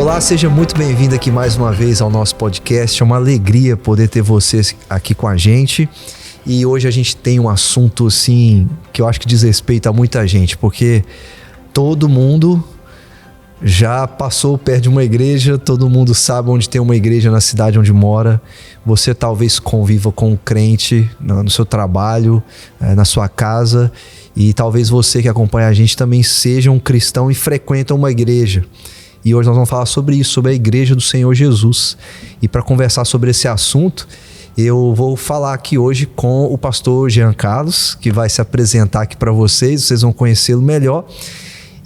Olá, seja muito bem-vindo aqui mais uma vez ao nosso podcast. É uma alegria poder ter vocês aqui com a gente. E hoje a gente tem um assunto assim que eu acho que diz respeito a muita gente, porque todo mundo já passou perto de uma igreja, todo mundo sabe onde tem uma igreja na cidade onde mora. Você talvez conviva com um crente no seu trabalho, na sua casa, e talvez você que acompanha a gente também seja um cristão e frequenta uma igreja. E hoje nós vamos falar sobre isso, sobre a igreja do Senhor Jesus. E para conversar sobre esse assunto, eu vou falar aqui hoje com o pastor Jean Carlos, que vai se apresentar aqui para vocês vão conhecê-lo melhor.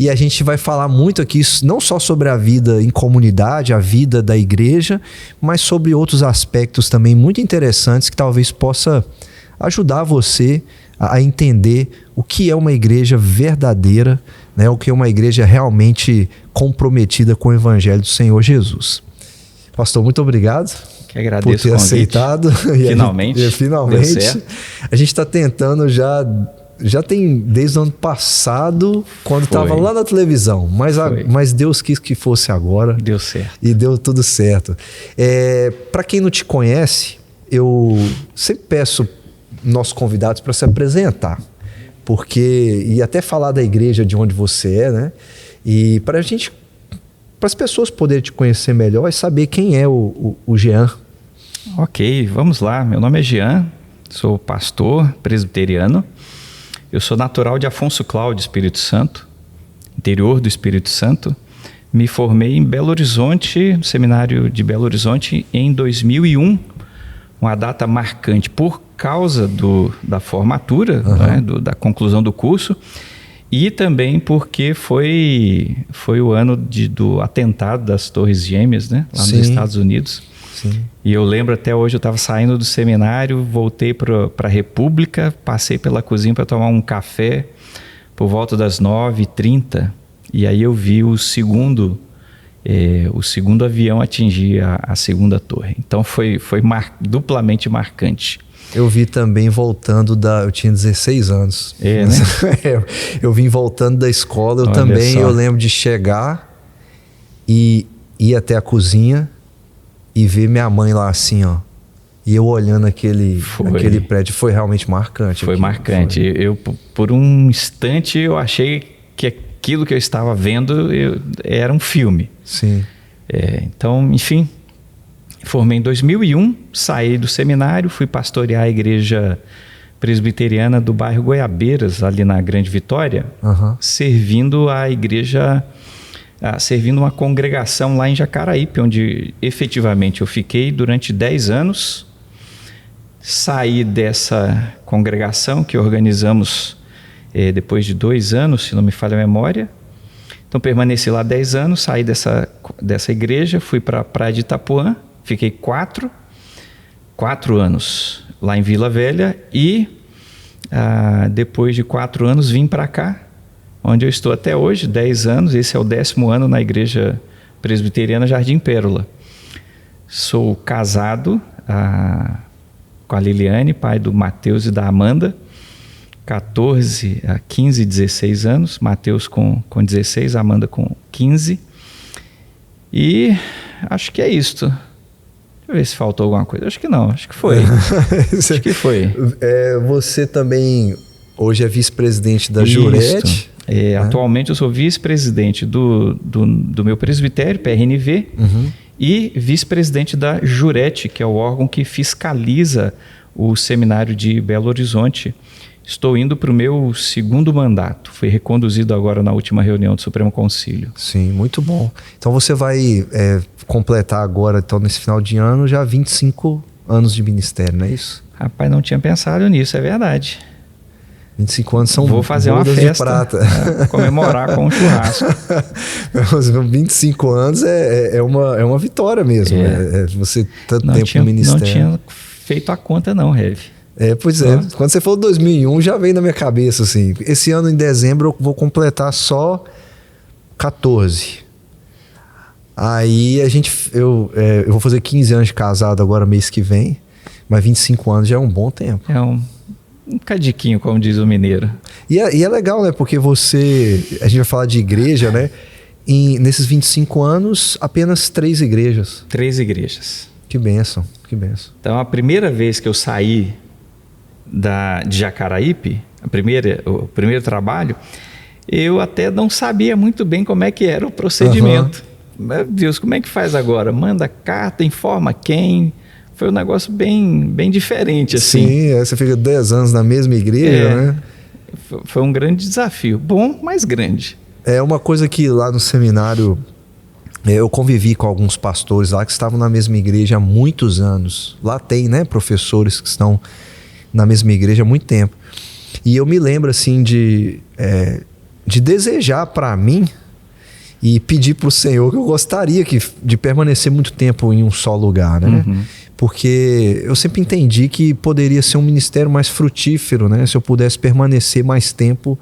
E a gente vai falar muito aqui, não só sobre a vida em comunidade, a vida da igreja, mas sobre outros aspectos também muito interessantes que talvez possa ajudar você a entender o que é uma igreja verdadeira, né? O que é uma igreja realmente comprometida com o evangelho do Senhor Jesus. Pastor, muito obrigado. Que agradeço por ter aceitado. Finalmente. Finalmente. A gente está tentando já tem desde o ano passado, quando estava lá na televisão, mas Deus quis que fosse agora. Deu certo. E deu tudo certo. Para quem não te conhece, eu sempre peço nossos convidados para se apresentar, e até falar da igreja de onde você é, né? E para as pessoas poderem te conhecer melhor e saber quem é o Jean. Ok, vamos lá. Meu nome é Jean, sou pastor presbiteriano. Eu sou natural de Afonso Cláudio, Espírito Santo, interior do Espírito Santo. Me formei em Belo Horizonte, no seminário de Belo Horizonte, em 2001, uma data marcante por causa da formatura, né, da conclusão do curso, e também porque foi o ano do atentado das Torres Gêmeas, né, lá nos Estados Unidos. Sim. E eu lembro até hoje, eu estava saindo do seminário, voltei para a República, passei pela cozinha para tomar um café por volta das 9h30, e aí eu vi o segundo avião atingir a segunda torre. Então foi duplamente marcante. Eu vi também voltando eu tinha 16 anos. Né? Eu vim voltando da escola, eu lembro de chegar e ir até a cozinha e ver minha mãe lá assim, ó. E eu olhando aquele prédio, foi realmente marcante. Foi marcante. Eu, por um instante, eu achei que aquilo que eu estava vendo era um filme. Sim. Então, enfim, formei em 2001, saí do seminário, fui pastorear a igreja presbiteriana do bairro Goiabeiras, ali na Grande Vitória, servindo a igreja... servindo uma congregação lá em Jacaraípe, onde efetivamente eu fiquei durante 10 anos. Saí dessa congregação que organizamos depois de 2 anos, se não me falha a memória. Então permaneci lá 10 anos, saí dessa igreja, fui para a Praia de Itapuã, fiquei 4 anos lá em Vila Velha e depois de 4 anos vim para cá, onde eu estou até hoje, 10 anos, esse é o 10º ano na Igreja Presbiteriana Jardim Pérola. Sou casado com a Liliane, pai do Mateus e da Amanda, 14, 15 e 16 anos, Mateus com 16, Amanda com 15. E acho que é isto. Deixa eu ver se faltou alguma coisa. Acho que não, acho que foi. Acho que foi. Você também hoje é vice-presidente da Jurete. Atualmente eu sou vice-presidente do meu presbitério, PRNV, e vice-presidente da Jurete, que é o órgão que fiscaliza o seminário de Belo Horizonte. Estou indo para o meu 2º mandato. Fui reconduzido agora na última reunião do Supremo Concílio. Sim, muito bom. Então você vai completar agora, então, nesse final de ano, já 25 anos de ministério, não é isso? Rapaz, não tinha pensado nisso, é verdade. 25 anos são Vou fazer uma festa de prata. Comemorar com um churrasco. 25 anos é uma vitória mesmo. Você tanto tempo no ministério. Não tinha feito a conta não, Rev. Pois é. Quando você falou 2001, já veio na minha cabeça assim. Esse ano, em dezembro, eu vou completar só 14. Aí eu vou fazer 15 anos de casado agora, mês que vem. Mas 25 anos já é um bom tempo. É um cadiquinho, como diz o mineiro. E é legal, né? Porque a gente vai falar de igreja, né? nesses 25 anos, apenas 3 igrejas. 3 igrejas. Que bênção, que bênção. Então, a primeira vez que eu saí de Jacaraípe, o primeiro trabalho, eu até não sabia muito bem como é que era o procedimento. Meu Deus, como é que faz agora? Manda carta, informa quem? Foi um negócio bem diferente, assim. Sim, você fica 10 anos na mesma igreja, né? Foi um grande desafio. Bom, mas grande. É uma coisa que lá no seminário, eu convivi com alguns pastores lá que estavam na mesma igreja há muitos anos. Lá tem, né, professores que estão na mesma igreja há muito tempo. E eu me lembro, assim, de desejar para mim e pedir para o Senhor que eu gostaria de permanecer muito tempo em um só lugar, né? Uhum. Porque eu sempre entendi que poderia ser um ministério mais frutífero, né? Se eu pudesse permanecer mais tempo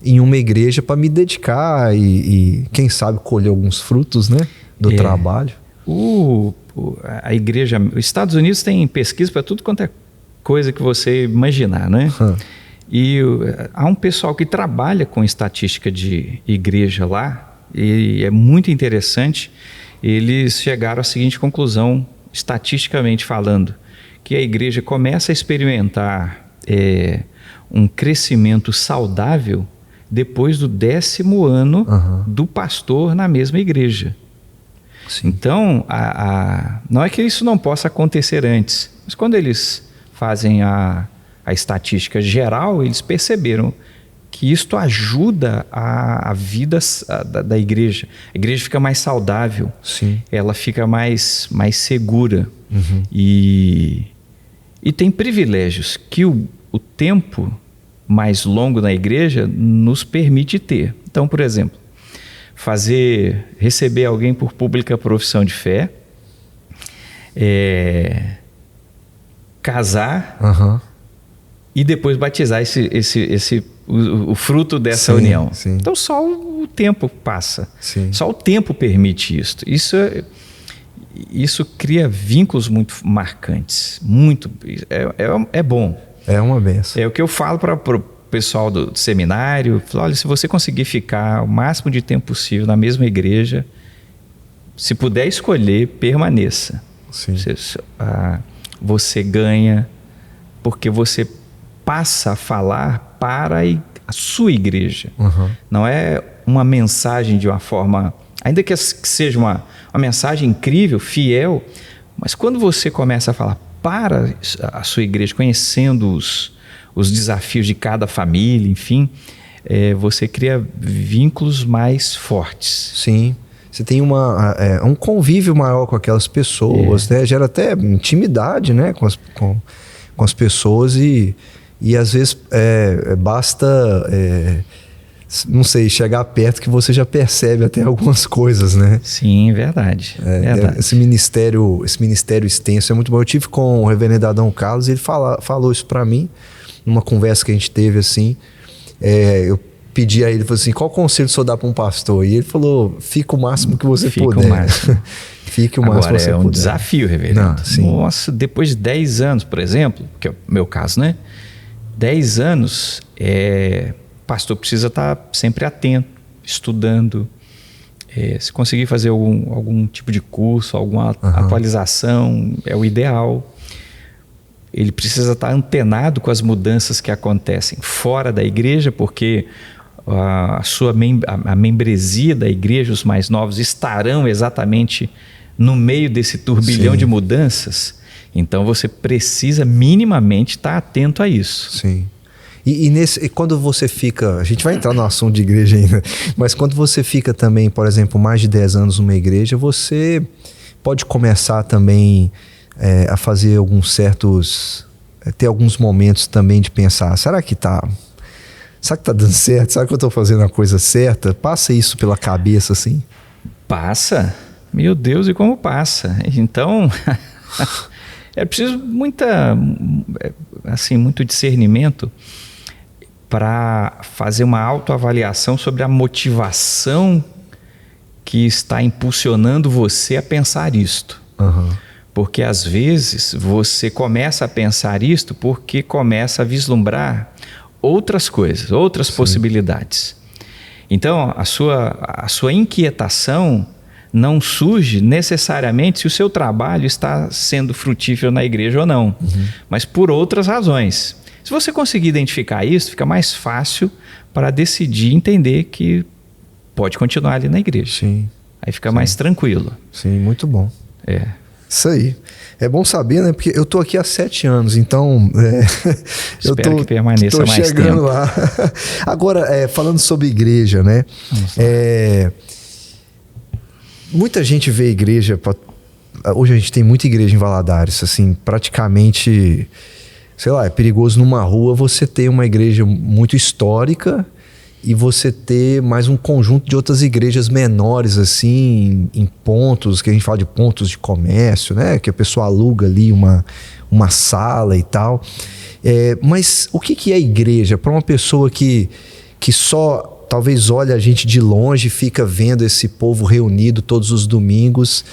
em uma igreja para me dedicar e quem sabe colher alguns frutos, né, do trabalho. A igreja, os Estados Unidos tem pesquisa para tudo quanto é coisa que você imaginar, né? E há um pessoal que trabalha com estatística de igreja lá e é muito interessante. Eles chegaram à seguinte conclusão, estatisticamente falando, que a igreja começa a experimentar um crescimento saudável depois do 10º ano do pastor na mesma igreja. Sim. Então, não é que isso não possa acontecer antes, mas quando eles fazem a estatística geral, eles perceberam que isto ajuda a vida da igreja. A igreja fica mais saudável. Sim. Ela fica mais segura. Uhum. E tem privilégios que o tempo mais longo na igreja nos permite ter. Então, por exemplo, receber alguém por pública profissão de fé, casar e depois batizar o fruto dessa união. Sim. Então só o tempo passa. Sim. Só o tempo permite isso. Isso cria vínculos muito marcantes. É bom. É uma benção. É o que eu falo para o pessoal do seminário. Olha, se você conseguir ficar o máximo de tempo possível na mesma igreja, se puder escolher, permaneça. Sim. Você ganha porque você passa a falar para a sua igreja. Uhum. Não é uma mensagem de uma forma... Ainda que seja uma mensagem incrível, fiel, mas quando você começa a falar para a sua igreja, conhecendo os desafios de cada família, enfim, você cria vínculos mais fortes. Sim. Você tem um convívio maior com aquelas pessoas, né? Gera até intimidade, né? com as pessoas e às vezes basta, não sei, chegar perto que você já percebe até algumas coisas, né? Sim, verdade. Verdade. Esse ministério extenso é muito bom. Eu tive com o reverendo Adão Carlos e ele falou isso para mim, numa conversa que a gente teve assim. Eu pedi a ele, falou assim, qual conselho o senhor dá para um pastor? E ele falou, fica o máximo que você puder. Fica o máximo. Fique o máximo que você puder. É um desafio, reverendo. Nossa, depois de 10 anos, por exemplo, que é o meu caso, né? 10 anos, o pastor precisa estar sempre atento, estudando. Se conseguir fazer algum tipo de curso, alguma atualização, é o ideal. Ele precisa estar antenado com as mudanças que acontecem fora da igreja, porque a membresia da igreja, os mais novos, estarão exatamente no meio desse turbilhão de mudanças. Então você precisa minimamente estar atento a isso. Sim. E quando você fica... A gente vai entrar no assunto de igreja ainda, mas quando você fica também, por exemplo, mais de 10 anos numa igreja, você pode começar também a fazer alguns certos... ter alguns momentos também de pensar, será que tá dando certo? Será que eu estou fazendo a coisa certa? Passa isso pela cabeça assim? Passa. Meu Deus, e como passa? Então, é preciso muito discernimento para fazer uma autoavaliação sobre a motivação que está impulsionando você a pensar isto. Porque às vezes você começa a pensar isto porque começa a vislumbrar outras coisas, outras possibilidades. Então, a sua inquietação não surge necessariamente se o seu trabalho está sendo frutífero na igreja ou não, mas por outras razões. Se você conseguir identificar isso, fica mais fácil para decidir entender que pode continuar ali na igreja. Sim. Aí fica mais tranquilo. Sim, muito bom. É. Isso aí. É bom saber, né? Porque eu tô aqui há 7 anos, então Espero que permaneça tô mais chegando tempo. lá. Agora, falando sobre igreja, né? Muita gente vê igreja... Hoje a gente tem muita igreja em Valadares, assim, praticamente... Sei lá, é perigoso numa rua você ter uma igreja muito histórica e você ter mais um conjunto de outras igrejas menores, assim, em pontos, que a gente fala de pontos de comércio, né? Que a pessoa aluga ali uma sala e tal. Mas o que é igreja? Para uma pessoa que só talvez olha a gente de longe e fica vendo esse povo reunido todos os domingos,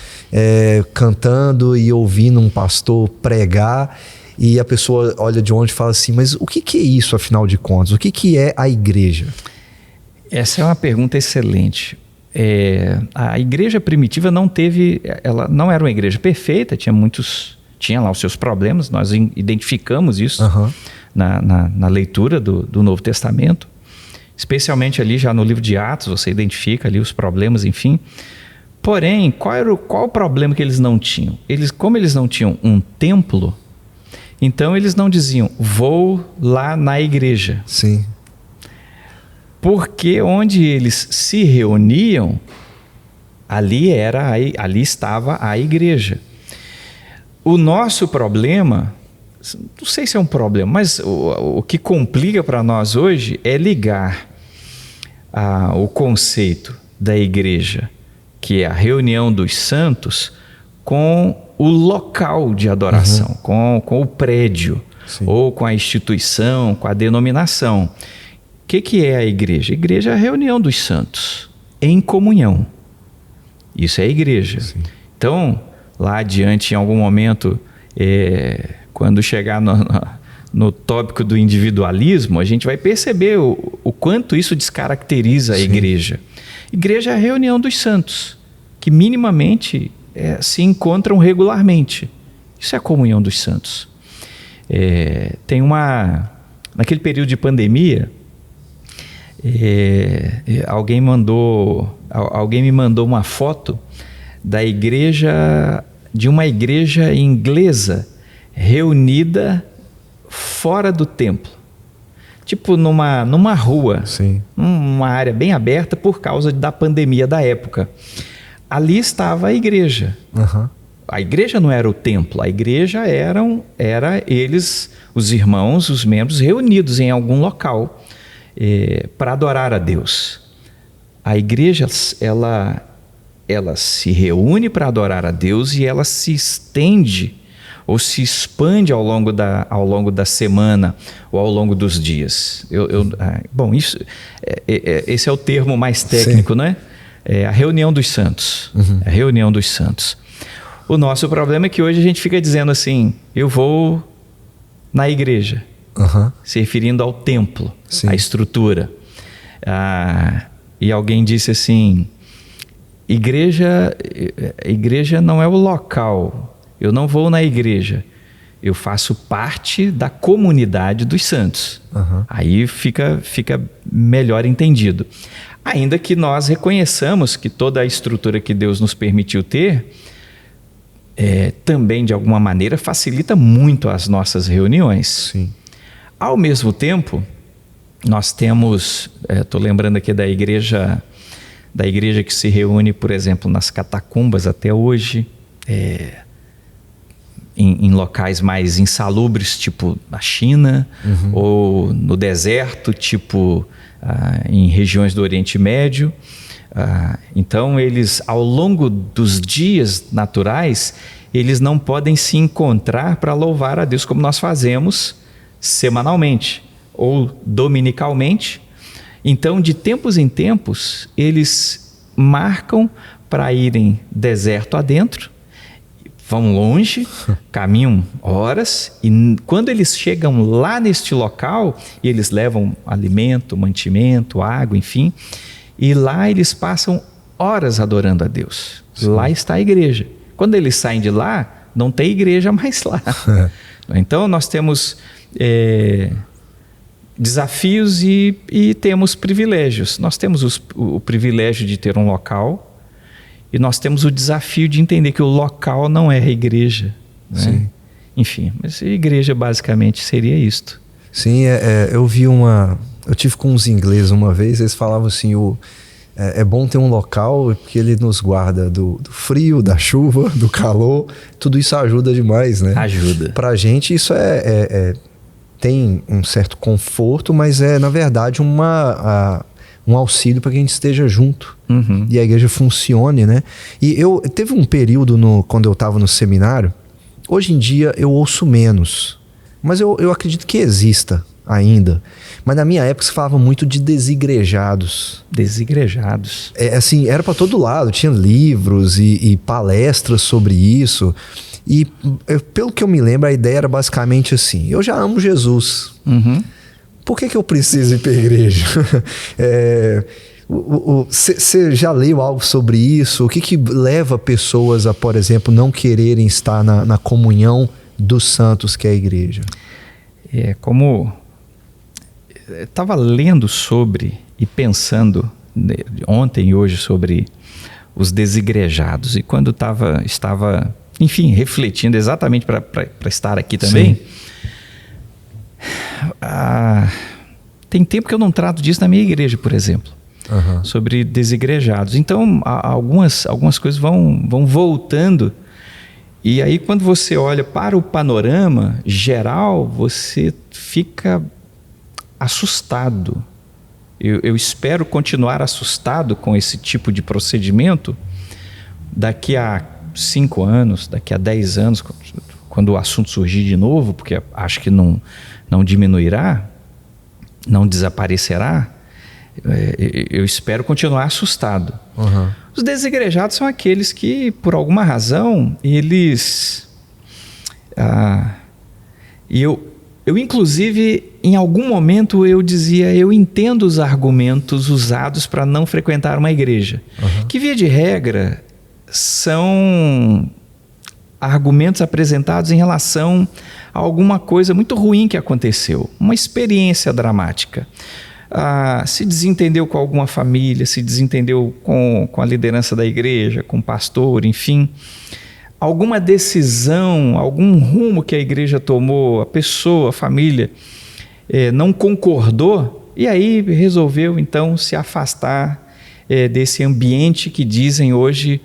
cantando e ouvindo um pastor pregar... E a pessoa olha de onde e fala assim, mas o que é isso, afinal de contas? O que é a igreja? Essa é uma pergunta excelente. A igreja primitiva ela não era uma igreja perfeita, tinha lá os seus problemas, nós identificamos isso na leitura do Novo Testamento, especialmente ali já no livro de Atos, você identifica ali os problemas, enfim. Porém, qual o problema que eles não tinham? Como eles não tinham um templo, então eles não diziam, vou lá na igreja. Sim. Porque onde eles se reuniam, ali estava a igreja. O nosso problema, não sei se é um problema, mas o que complica para nós hoje é ligar o conceito da igreja, que é a reunião dos santos, com o local de adoração, com o prédio, sim, ou com a instituição, com a denominação. O que é a igreja? A igreja é a reunião dos santos, em comunhão. Isso é a igreja. Sim. Então, lá adiante, em algum momento, quando chegar no tópico do individualismo, a gente vai perceber o quanto isso descaracteriza a igreja. Igreja é a reunião dos santos, que minimamente... se encontram regularmente. Isso é a comunhão dos santos. Naquele período de pandemia, alguém me mandou uma foto de uma igreja inglesa reunida fora do templo. Tipo numa rua, sim, uma área bem aberta por causa da pandemia da época. Ali estava a igreja. A igreja não era o templo, a igreja era eles, os irmãos, os membros, reunidos em algum local para adorar a Deus. A igreja, ela se reúne para adorar a Deus e ela se estende ou se expande ao longo da semana ou ao longo dos dias. Bom, esse é o termo mais técnico, sim, né? A reunião dos santos. A reunião dos santos. O nosso problema é que hoje a gente fica dizendo assim, eu vou na igreja, se referindo ao templo, sim, à estrutura. E alguém disse assim, igreja não é o local, eu não vou na igreja, eu faço parte da comunidade dos santos. Aí fica melhor entendido. Ainda que nós reconheçamos que toda a estrutura que Deus nos permitiu ter, também de alguma maneira facilita muito as nossas reuniões. Sim. Ao mesmo tempo, nós temos, estou lembrando aqui da igreja que se reúne, por exemplo, nas catacumbas até hoje, em locais mais insalubres, tipo na China, ou no deserto, tipo em regiões do Oriente Médio. Então eles, ao longo dos dias naturais, eles não podem se encontrar para louvar a Deus como nós fazemos semanalmente ou dominicalmente. Então, de tempos em tempos, eles marcam para irem deserto adentro, vão longe, caminham horas, e quando eles chegam lá neste local, eles levam alimento, mantimento, água, enfim, E lá eles passam horas adorando a Deus. Sim. Lá está a igreja. Quando eles saem de lá, não tem igreja mais lá. Então nós temos desafios e temos privilégios. Nós temos o privilégio de ter um local e nós temos o desafio de entender que o local não é a igreja. Né? Sim. Enfim, mas a igreja basicamente seria isto. Sim, eu tive com uns ingleses uma vez, eles falavam assim, é bom ter um local porque ele nos guarda do frio, da chuva, do calor, tudo isso ajuda demais, né? Ajuda. Pra gente isso tem um certo conforto, mas na verdade um auxílio para que a gente esteja junto. Uhum. E a igreja funcione, né? E teve um período quando eu estava no seminário, hoje em dia eu ouço menos, mas eu acredito que exista ainda. Mas na minha época se falava muito de desigrejados. Desigrejados. Assim, era para todo lado, tinha livros e palestras sobre isso. E pelo que eu me lembro, a ideia era basicamente assim: eu já amo Jesus. Uhum. Por que eu preciso ir para a igreja? Você já leu algo sobre isso? O que leva pessoas a, por exemplo, não quererem estar na comunhão dos santos que é a igreja? Como eu estava lendo sobre e pensando ontem e hoje sobre os desigrejados, e quando estava, enfim, refletindo exatamente para estar aqui também, tem tempo que eu não trato disso na minha igreja, por exemplo. Uhum. Sobre desigrejados. Então, algumas coisas vão voltando. E aí, quando você olha para o panorama geral, você fica assustado. Eu espero continuar assustado com esse tipo de procedimento daqui a 5 anos, daqui a 10 anos, quando o assunto surgir de novo, porque acho que não diminuirá, não desaparecerá. Eu espero continuar assustado. Uhum. Os desigrejados são aqueles que, por alguma razão, eles... Eu inclusive, em algum momento, eu dizia, eu entendo os argumentos usados para não frequentar uma igreja. Uhum. Que, via de regra, são argumentos apresentados em relação a alguma coisa muito ruim que aconteceu. Uma experiência dramática. Se desentendeu com alguma família, se desentendeu com a liderança da igreja, com o pastor, enfim, alguma decisão, algum rumo que a igreja tomou, a pessoa, a família não concordou, e aí resolveu então se afastar desse ambiente que dizem hoje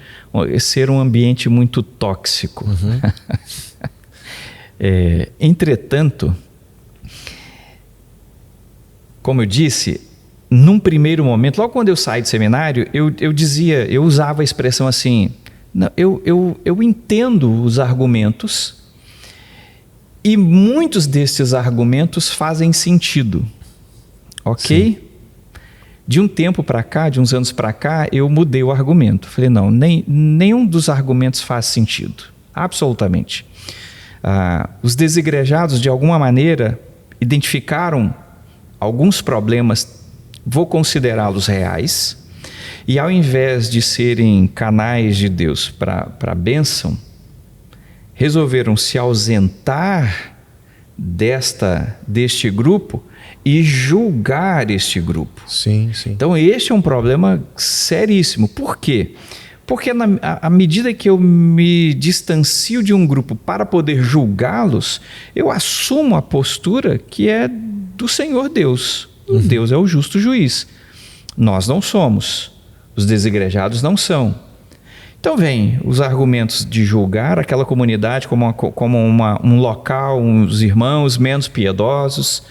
ser um ambiente muito tóxico. Uhum. Entretanto, como eu disse, num primeiro momento, logo quando eu saí do seminário, eu usava a expressão assim, eu entendo os argumentos e muitos desses argumentos fazem sentido, ok? Sim. De um tempo para cá, de uns anos para cá, eu mudei o argumento. Falei, não, nenhum dos argumentos faz sentido, absolutamente. Os desigrejados, de alguma maneira, identificaram alguns problemas, vou considerá-los reais, e ao invés de serem canais de Deus para a bênção, resolveram se ausentar deste grupo e julgar este grupo. Sim, sim. Então este é um problema seríssimo. Por quê? Porque à medida que eu me distancio de um grupo para poder julgá-los, eu assumo a postura que é do Senhor Deus. Uhum. Deus é o justo juiz. Nós não somos. Os desigrejados não são. Então vem os argumentos de julgar aquela comunidade como um local, uns irmãos menos piedosos,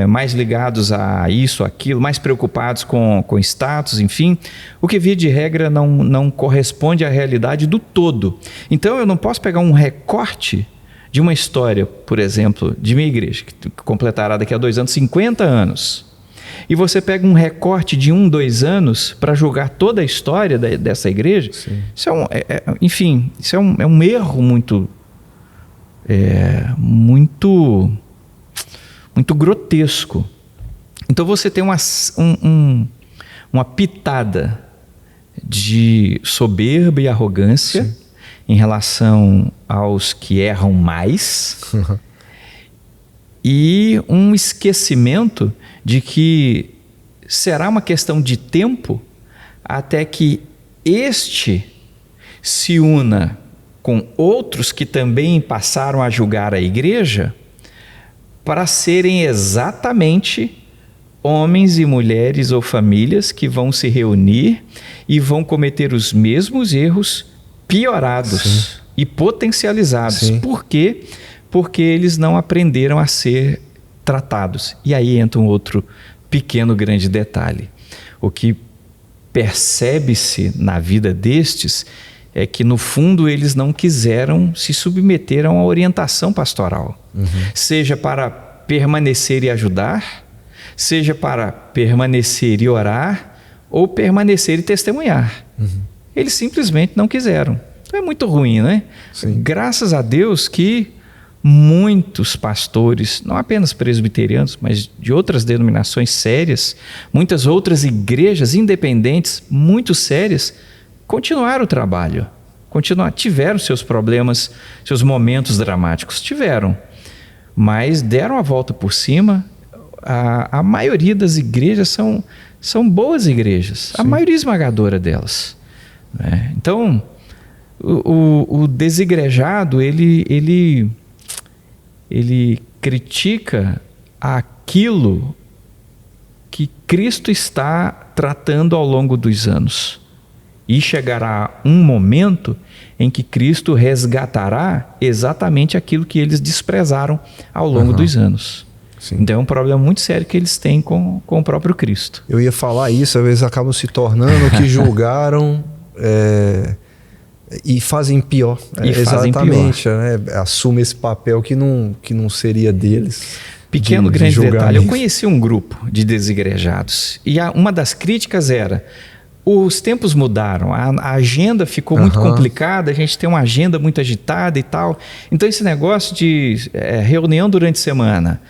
mais ligados a isso, aquilo, mais preocupados com status, enfim. O que via de regra não corresponde à realidade do todo. Então eu não posso pegar um recorte de uma história, por exemplo, de minha igreja, que completará daqui a 2 anos 50 anos, e você pega um recorte de 1, 2 anos para julgar toda a história dessa igreja. Sim. Isso enfim, isso é um erro muito grotesco. Então você tem uma uma pitada de soberba e arrogância, sim, em relação aos que erram mais, e um esquecimento de que será uma questão de tempo até que este se una com outros que também passaram a julgar a igreja, para serem exatamente homens e mulheres ou famílias que vão se reunir e vão cometer os mesmos erros piorados, sim, e potencializados. Sim. Por quê? Porque eles não aprenderam a ser tratados. E aí entra um outro pequeno, grande detalhe. O que percebe-se na vida destes é que, no fundo, eles não quiseram se submeter a uma orientação pastoral. Uhum. Seja para permanecer e ajudar, seja para permanecer e orar, ou permanecer e testemunhar. Uhum. Eles simplesmente não quiseram. Então é muito ruim, né? Sim. Graças a Deus que muitos pastores, não apenas presbiterianos, mas de outras denominações sérias, muitas outras igrejas independentes, muito sérias, continuaram o trabalho, tiveram seus problemas, seus momentos dramáticos, tiveram, mas deram a volta por cima. A maioria das igrejas são boas igrejas, sim, a maioria esmagadora delas, né? Então, o desigrejado, ele critica aquilo que Cristo está tratando ao longo dos anos. E chegará um momento em que Cristo resgatará exatamente aquilo que eles desprezaram ao longo dos anos. Sim. Então é um problema muito sério que eles têm com o próprio Cristo. Eu ia falar isso, às vezes acabam se tornando o que julgaram e fazem pior. Exatamente, pior. Né? Assume esse papel que não seria deles. Pequeno, grande detalhe. Eu conheci um grupo de desigrejados e uma das críticas era: os tempos mudaram, a agenda ficou muito complicada, a gente tem uma agenda muito agitada e tal. Então esse negócio de reunião durante a semana,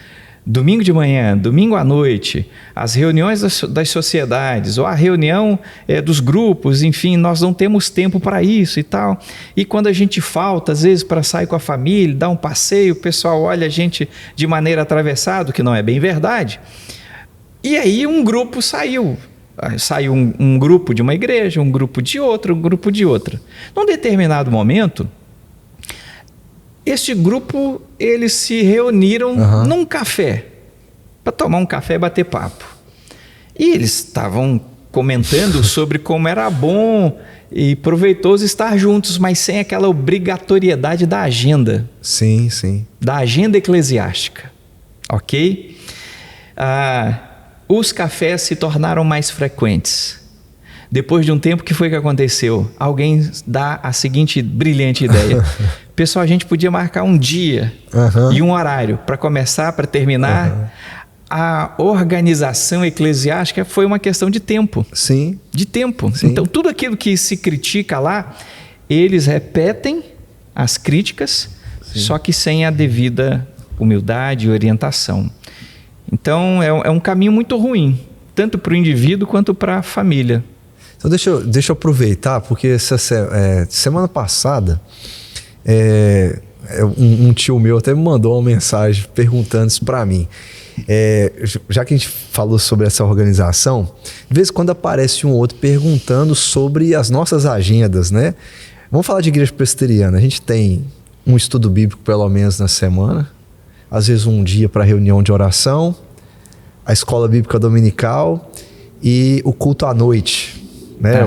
domingo de manhã, domingo à noite, as reuniões das sociedades, ou a reunião dos grupos, enfim, nós não temos tempo para isso e tal. E quando a gente falta, às vezes, para sair com a família, dar um passeio, o pessoal olha a gente de maneira atravessada, o que não é bem verdade. E aí um grupo saiu um grupo de uma igreja, um grupo de outra, um grupo de outra. Num determinado momento, este grupo, eles se reuniram num café, para tomar um café e bater papo. E eles estavam comentando sobre como era bom e proveitoso estar juntos, mas sem aquela obrigatoriedade da agenda. Sim, sim. Da agenda eclesiástica, ok? Os cafés se tornaram mais frequentes. Depois de um tempo, o que foi que aconteceu? Alguém dá a seguinte brilhante ideia. Pessoal, a gente podia marcar um dia e um horário para começar, para terminar. A organização eclesiástica foi uma questão de tempo. Sim. De tempo. Sim. Então, tudo aquilo que se critica lá, eles repetem as críticas, sim, só que sem a devida humildade e orientação. Então, é um caminho muito ruim, tanto para o indivíduo quanto para a família. Então, deixa eu aproveitar, porque semana passada, um tio meu até me mandou uma mensagem perguntando isso para mim. Já que a gente falou sobre essa organização, de vez em quando aparece um outro perguntando sobre as nossas agendas, né? Vamos falar de igreja presbiteriana. A gente tem um estudo bíblico pelo menos na semana, às vezes um dia para reunião de oração, a escola bíblica dominical e o culto à noite, né?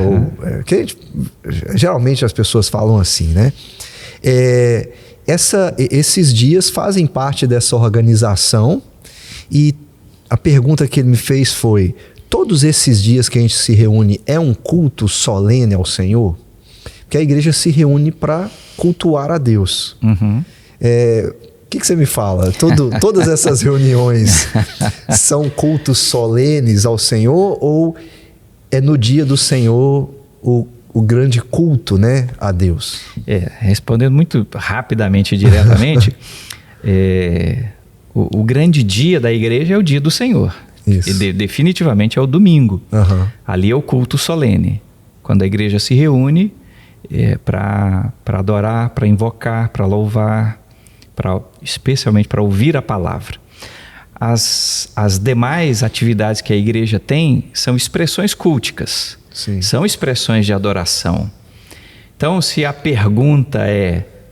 Geralmente as pessoas falam assim, né? Esses dias fazem parte dessa organização, e a pergunta que ele me fez foi: todos esses dias que a gente se reúne é um culto solene ao Senhor? Porque a igreja se reúne para cultuar a Deus. O que você me fala? Todas essas reuniões são cultos solenes ao Senhor, ou é no dia do Senhor o grande culto, né, a Deus? Respondendo muito rapidamente e diretamente, o grande dia da igreja é o dia do Senhor. Isso. Definitivamente é o domingo. Ali é o culto solene, quando a igreja se reúne para adorar, para invocar, para louvar, especialmente para ouvir a palavra. As demais atividades que a igreja tem são expressões culticas. Sim. São expressões de adoração. Então, se a pergunta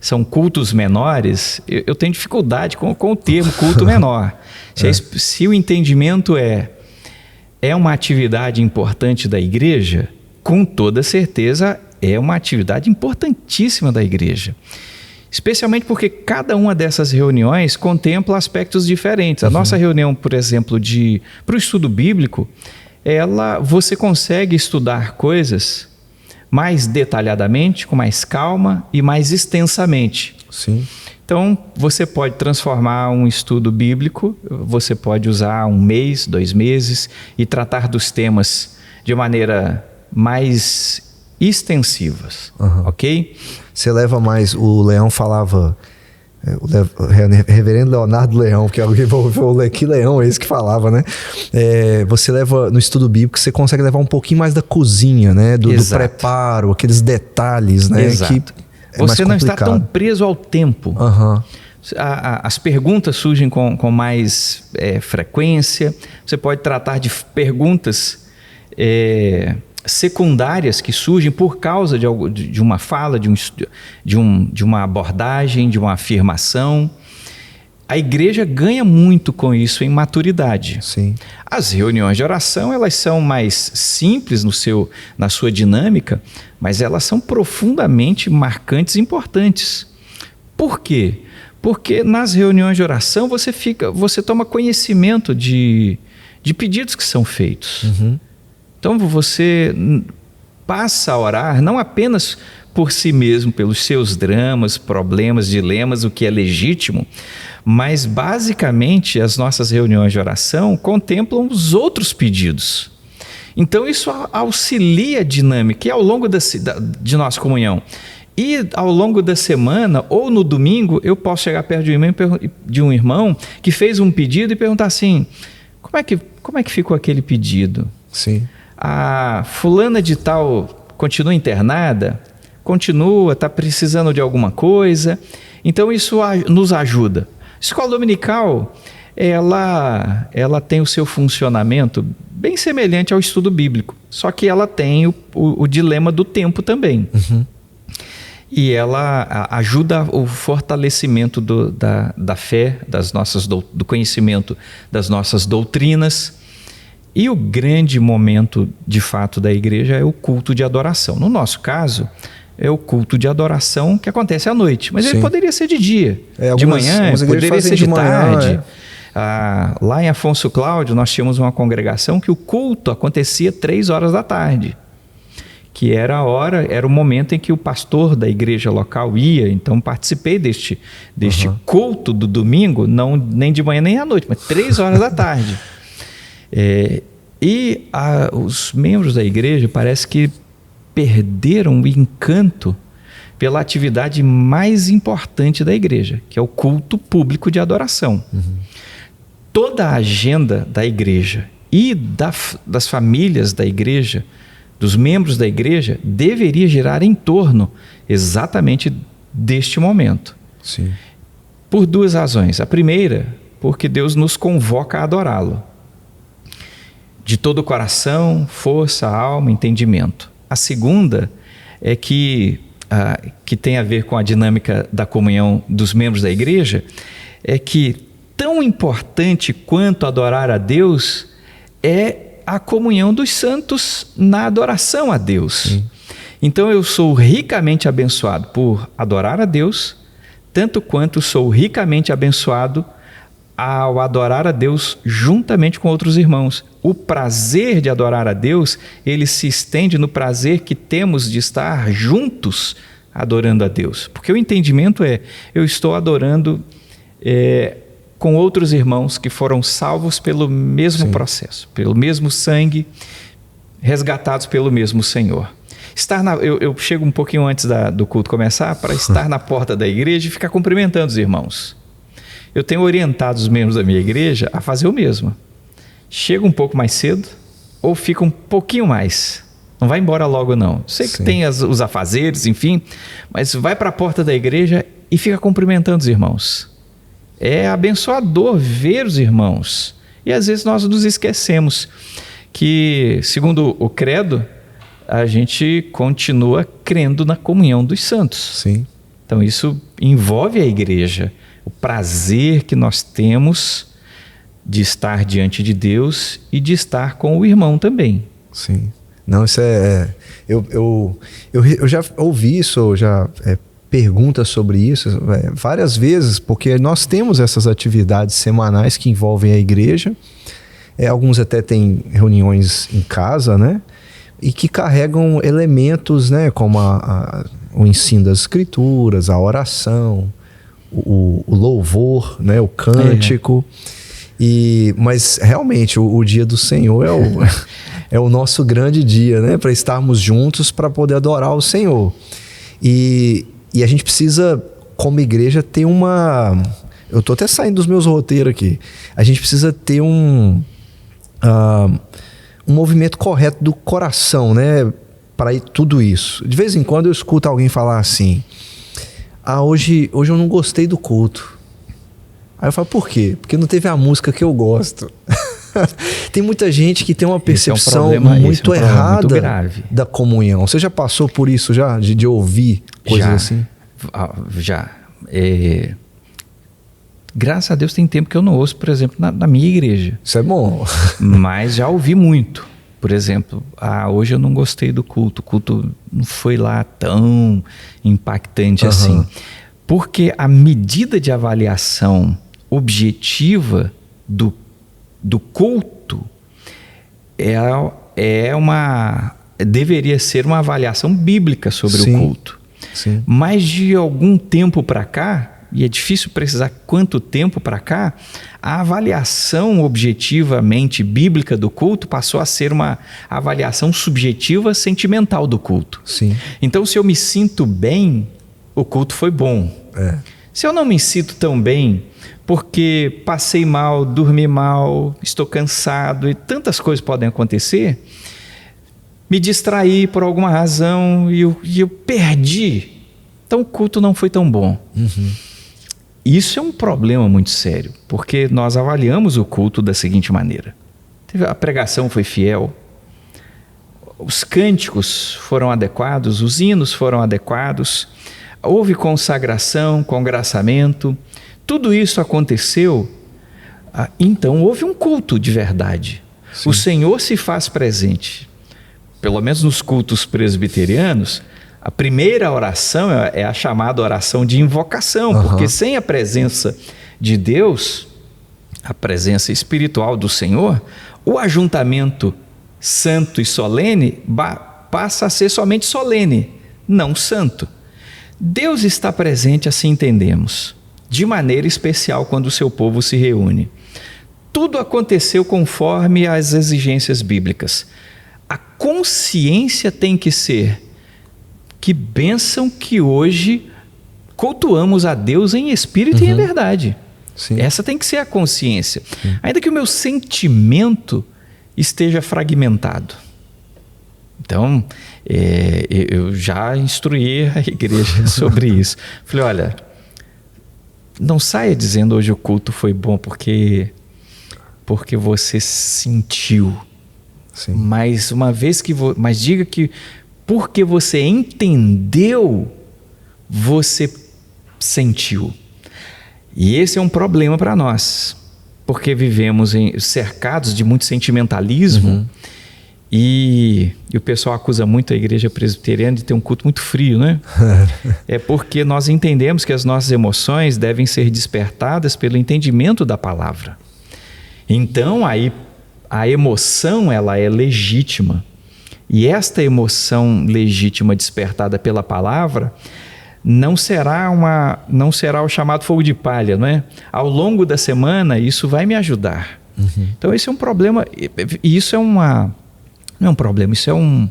são cultos menores, eu tenho dificuldade com o termo culto menor. Se o entendimento é uma atividade importante da igreja, com toda certeza é uma atividade importantíssima da igreja. Especialmente porque cada uma dessas reuniões contempla aspectos diferentes. A nossa reunião, por exemplo, para o estudo bíblico, você consegue estudar coisas mais detalhadamente, com mais calma e mais extensamente. Sim. Então, você pode transformar um estudo bíblico, você pode usar 1 mês, 2 meses e tratar dos temas de maneira mais extensivas, ok? Você leva mais, o Leão falava, o reverendo Leonardo Leão, que é alguém falou, que Leão é esse que falava, né? Você leva, no estudo bíblico, você consegue levar um pouquinho mais da cozinha, né? Do preparo, aqueles detalhes, né? Exato. Que você não está tão preso ao tempo. As perguntas surgem com mais frequência. Você pode tratar de perguntas secundárias que surgem por causa de uma fala, de uma abordagem, de uma afirmação. A igreja ganha muito com isso em maturidade. Sim. As reuniões de oração, elas são mais simples na sua dinâmica, mas elas são profundamente marcantes e importantes. Por quê? Porque nas reuniões de oração você toma conhecimento de pedidos que são feitos. Então você passa a orar não apenas por si mesmo, pelos seus dramas, problemas, dilemas, o que é legítimo, mas basicamente as nossas reuniões de oração contemplam os outros pedidos. Então isso auxilia a dinâmica e ao longo de nossa comunhão. E ao longo da semana ou no domingo eu posso chegar perto de um irmão que fez um pedido e perguntar assim: como é que ficou aquele pedido? Sim. A fulana de tal continua internada? Continua, está precisando de alguma coisa? Então isso nos ajuda. Escola dominical, ela tem o seu funcionamento bem semelhante ao estudo bíblico, só que ela tem o dilema do tempo também. E ela ajuda o fortalecimento da fé, do conhecimento das nossas doutrinas. E o grande momento, de fato, da igreja é o culto de adoração. No nosso caso, é o culto de adoração que acontece à noite. Mas ele poderia ser de dia, de manhã, poderia ser de tarde. Lá em Afonso Cláudio, nós tínhamos uma congregação que o culto acontecia 3 horas da tarde. Que era o momento em que o pastor da igreja local ia. Então participei deste culto do domingo, nem de manhã nem à noite, mas 3 horas da tarde. Os membros da igreja parece que perderam o encanto pela atividade mais importante da igreja, que é o culto público de adoração. Toda a agenda da igreja e das famílias da igreja, dos membros da igreja, deveria girar em torno exatamente deste momento. Sim. Por 2 razões. A primeira, porque Deus nos convoca a adorá-lo. De todo o coração, força, alma, entendimento. A segunda é que tem a ver com a dinâmica da comunhão dos membros da igreja, é que tão importante quanto adorar a Deus é a comunhão dos santos na adoração a Deus. Sim. Então eu sou ricamente abençoado por adorar a Deus, tanto quanto sou ricamente abençoado ao adorar a Deus juntamente com outros irmãos. O prazer de adorar a Deus, ele se estende no prazer que temos de estar juntos adorando a Deus. Porque o entendimento eu estou adorando com outros irmãos que foram salvos pelo mesmo processo, pelo mesmo sangue, resgatados pelo mesmo Senhor. Eu chego um pouquinho antes do culto começar para estar na porta da igreja e ficar cumprimentando os irmãos. Eu tenho orientado os membros da minha igreja a fazer o mesmo. chega um pouco mais cedo ou fica um pouquinho mais. Não vai embora logo, não. Sei que tem os afazeres, enfim, mas vai para a porta da igreja e fica cumprimentando os irmãos. É abençoador ver os irmãos. E às vezes nós nos esquecemos que, segundo o credo, a gente continua crendo na comunhão dos santos. Sim. Então isso envolve a igreja, o prazer que nós temos de estar diante de Deus e de estar com o irmão também. Sim. Não, isso eu já ouvi isso, já perguntas sobre isso várias vezes, porque nós temos essas atividades semanais que envolvem a igreja. Alguns até têm reuniões em casa, né? E que carregam elementos, né? Como o ensino das escrituras, a oração, o louvor, né? O cântico. Mas realmente o dia do Senhor é o nosso grande dia, né? Para estarmos juntos, para poder adorar o Senhor. E a gente precisa, como igreja, ter uma... Eu estou até saindo dos meus roteiros aqui. A gente precisa ter um movimento correto do coração, né? Para tudo isso. De vez em quando eu escuto alguém falar assim: hoje eu não gostei do culto. Aí eu falo, por quê? Porque não teve a música que eu gosto. Tem muita gente que tem uma percepção muito errada da comunhão. Você já passou por isso já? De ouvir coisas assim? Já. Graças a Deus tem tempo que eu não ouço, por exemplo, na minha igreja. Isso é bom. Mas já ouvi muito. Por exemplo, hoje eu não gostei do culto. O culto não foi lá tão impactante assim. Porque a medida de avaliação objetiva do culto deveria ser uma avaliação bíblica sobre o culto. Sim. Mas de algum tempo para cá, e é difícil precisar quanto tempo para cá, a avaliação objetivamente bíblica do culto passou a ser uma avaliação subjetiva sentimental do culto. Sim. Então, se eu me sinto bem, o culto foi bom. Se eu não me sinto tão bem, porque passei mal, dormi mal, estou cansado e tantas coisas podem acontecer, me distraí por alguma razão e eu perdi. Então o culto não foi tão bom. Isso é um problema muito sério, porque nós avaliamos o culto da seguinte maneira: a pregação foi fiel, os cânticos foram adequados, os hinos foram adequados, houve consagração, congraçamento, tudo isso aconteceu, então houve um culto de verdade. Sim. O Senhor se faz presente. Pelo menos nos cultos presbiterianos, a primeira oração é a chamada oração de invocação, porque sem a presença de Deus, a presença espiritual do Senhor, o ajuntamento santo e solene passa a ser somente solene, não santo. Deus está presente, assim entendemos, de maneira especial quando o seu povo se reúne. Tudo aconteceu conforme as exigências bíblicas. A consciência tem que ser: que bênção que hoje cultuamos a Deus em espírito e em verdade. Sim. Essa tem que ser a consciência. Ainda que o meu sentimento esteja fragmentado. Então, eu já instruí a igreja sobre isso. Falei, olha, não saia dizendo hoje o culto foi bom porque você sentiu. Sim. Mas uma vez mas diga que porque você entendeu, você sentiu. E esse é um problema para nós, porque vivemos cercados de muito sentimentalismo. E o pessoal acusa muito a igreja presbiteriana de ter um culto muito frio, né? É porque nós entendemos que as nossas emoções devem ser despertadas pelo entendimento da palavra. Então, aí, a emoção, ela é legítima. E esta emoção legítima despertada pela palavra não será o chamado fogo de palha, não é? Ao longo da semana, isso vai me ajudar. Então, esse é um problema, e isso não é um problema, isso é um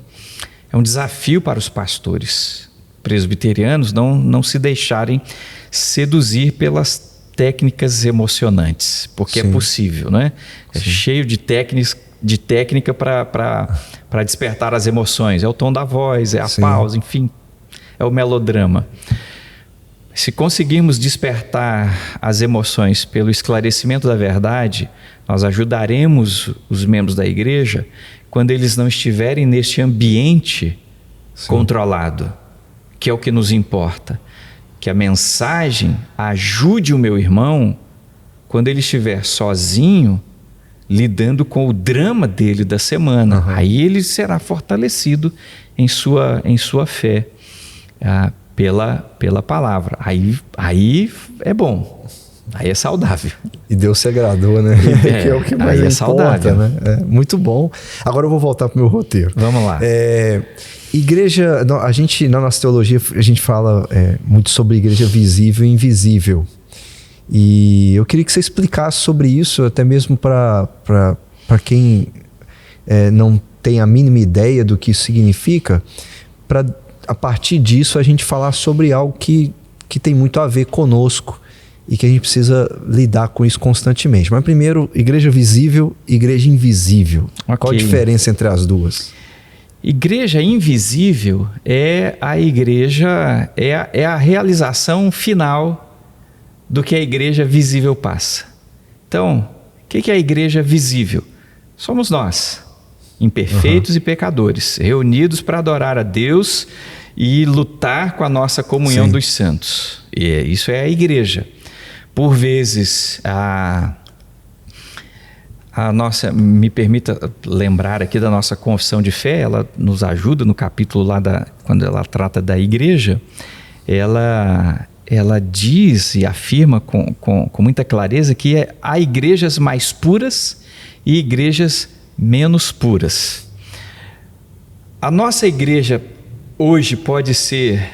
desafio para os pastores presbiterianos não se deixarem seduzir pelas técnicas emocionantes, porque Sim. é possível, né? É Sim. cheio de técnica para despertar as emoções. É o tom da voz, é a Sim. pausa, enfim, é o melodrama. Se conseguirmos despertar as emoções pelo esclarecimento da verdade, nós ajudaremos os membros da igreja quando eles não estiverem neste ambiente controlado, que é o que nos importa. Que a mensagem ajude o meu irmão quando ele estiver sozinho, lidando com o drama dele da semana. Aí ele será fortalecido em sua fé, pela palavra. Aí é bom, aí é saudável. E Deus se agradou, né? Que é o que mais importa, saudável, né? Muito bom. Agora eu vou voltar para o meu roteiro. Vamos lá. Igreja, a gente, na nossa teologia, a gente fala muito sobre igreja visível e invisível. E eu queria que você explicasse sobre isso, até mesmo para quem não tem a mínima ideia do que isso significa, para a partir disso a gente falar sobre algo que tem muito a ver conosco e que a gente precisa lidar com isso constantemente. Mas primeiro, igreja visível e igreja invisível. Okay. Qual a diferença entre as duas? Igreja invisível é a igreja, é a realização final do que a igreja visível passa. Então, o que é a igreja visível? Somos nós, imperfeitos e pecadores, reunidos para adorar a Deus e lutar com a nossa comunhão dos santos. E isso é a igreja. Por vezes, me permita lembrar aqui da nossa confissão de fé, ela nos ajuda no capítulo lá quando ela trata da igreja, ela diz e afirma com muita clareza que há igrejas mais puras e igrejas menos puras. A nossa igreja hoje pode ser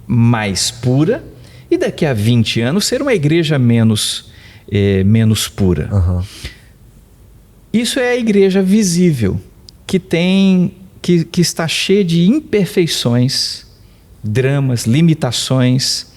mais pura e daqui a 20 anos ser uma igreja menos pura. Isso é a igreja visível, que está cheia de imperfeições, dramas, limitações.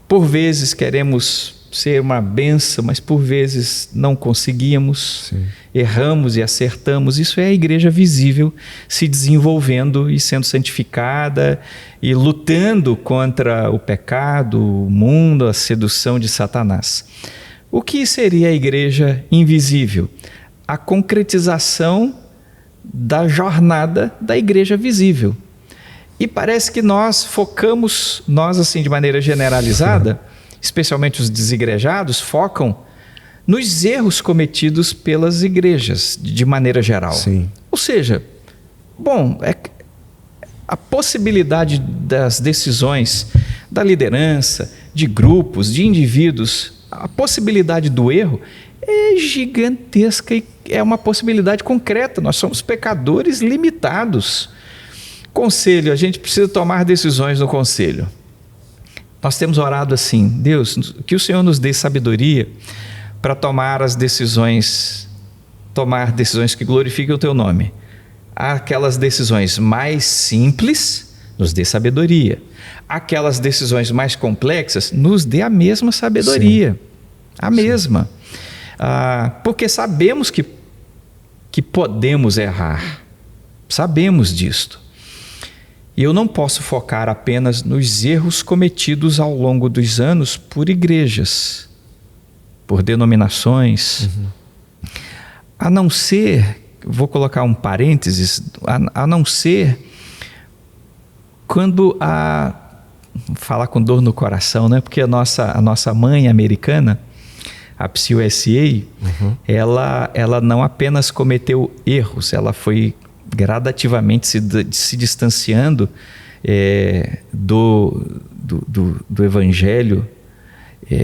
Por vezes queremos ser uma bênção, mas por vezes não conseguimos, erramos e acertamos. Isso é a igreja visível se desenvolvendo e sendo santificada e lutando contra o pecado, o mundo, a sedução de Satanás. O que seria a igreja invisível? A concretização da jornada da igreja visível. E parece que nós focamos, assim de maneira generalizada, especialmente os desigrejados, focam nos erros cometidos pelas igrejas, de maneira geral. Ou seja, a possibilidade das decisões da liderança, de grupos, de indivíduos, a possibilidade do erro é gigantesca e é uma possibilidade concreta. Nós somos pecadores limitados. Conselho, a gente precisa tomar decisões no conselho. Nós temos orado assim: Deus, que o Senhor nos dê sabedoria para tomar decisões que glorifiquem o Teu nome. Aquelas decisões mais simples, nos dê sabedoria. Aquelas decisões mais complexas, nos dê a mesma sabedoria. A mesma. Porque sabemos que podemos errar. Sabemos disto. E eu não posso focar apenas nos erros cometidos ao longo dos anos por igrejas, por denominações, a não ser, vou colocar um parênteses, a não ser quando falar com dor no coração, né? Porque a nossa mãe americana, a PCUSA, ela não apenas cometeu erros, ela foi gradativamente se distanciando do Evangelho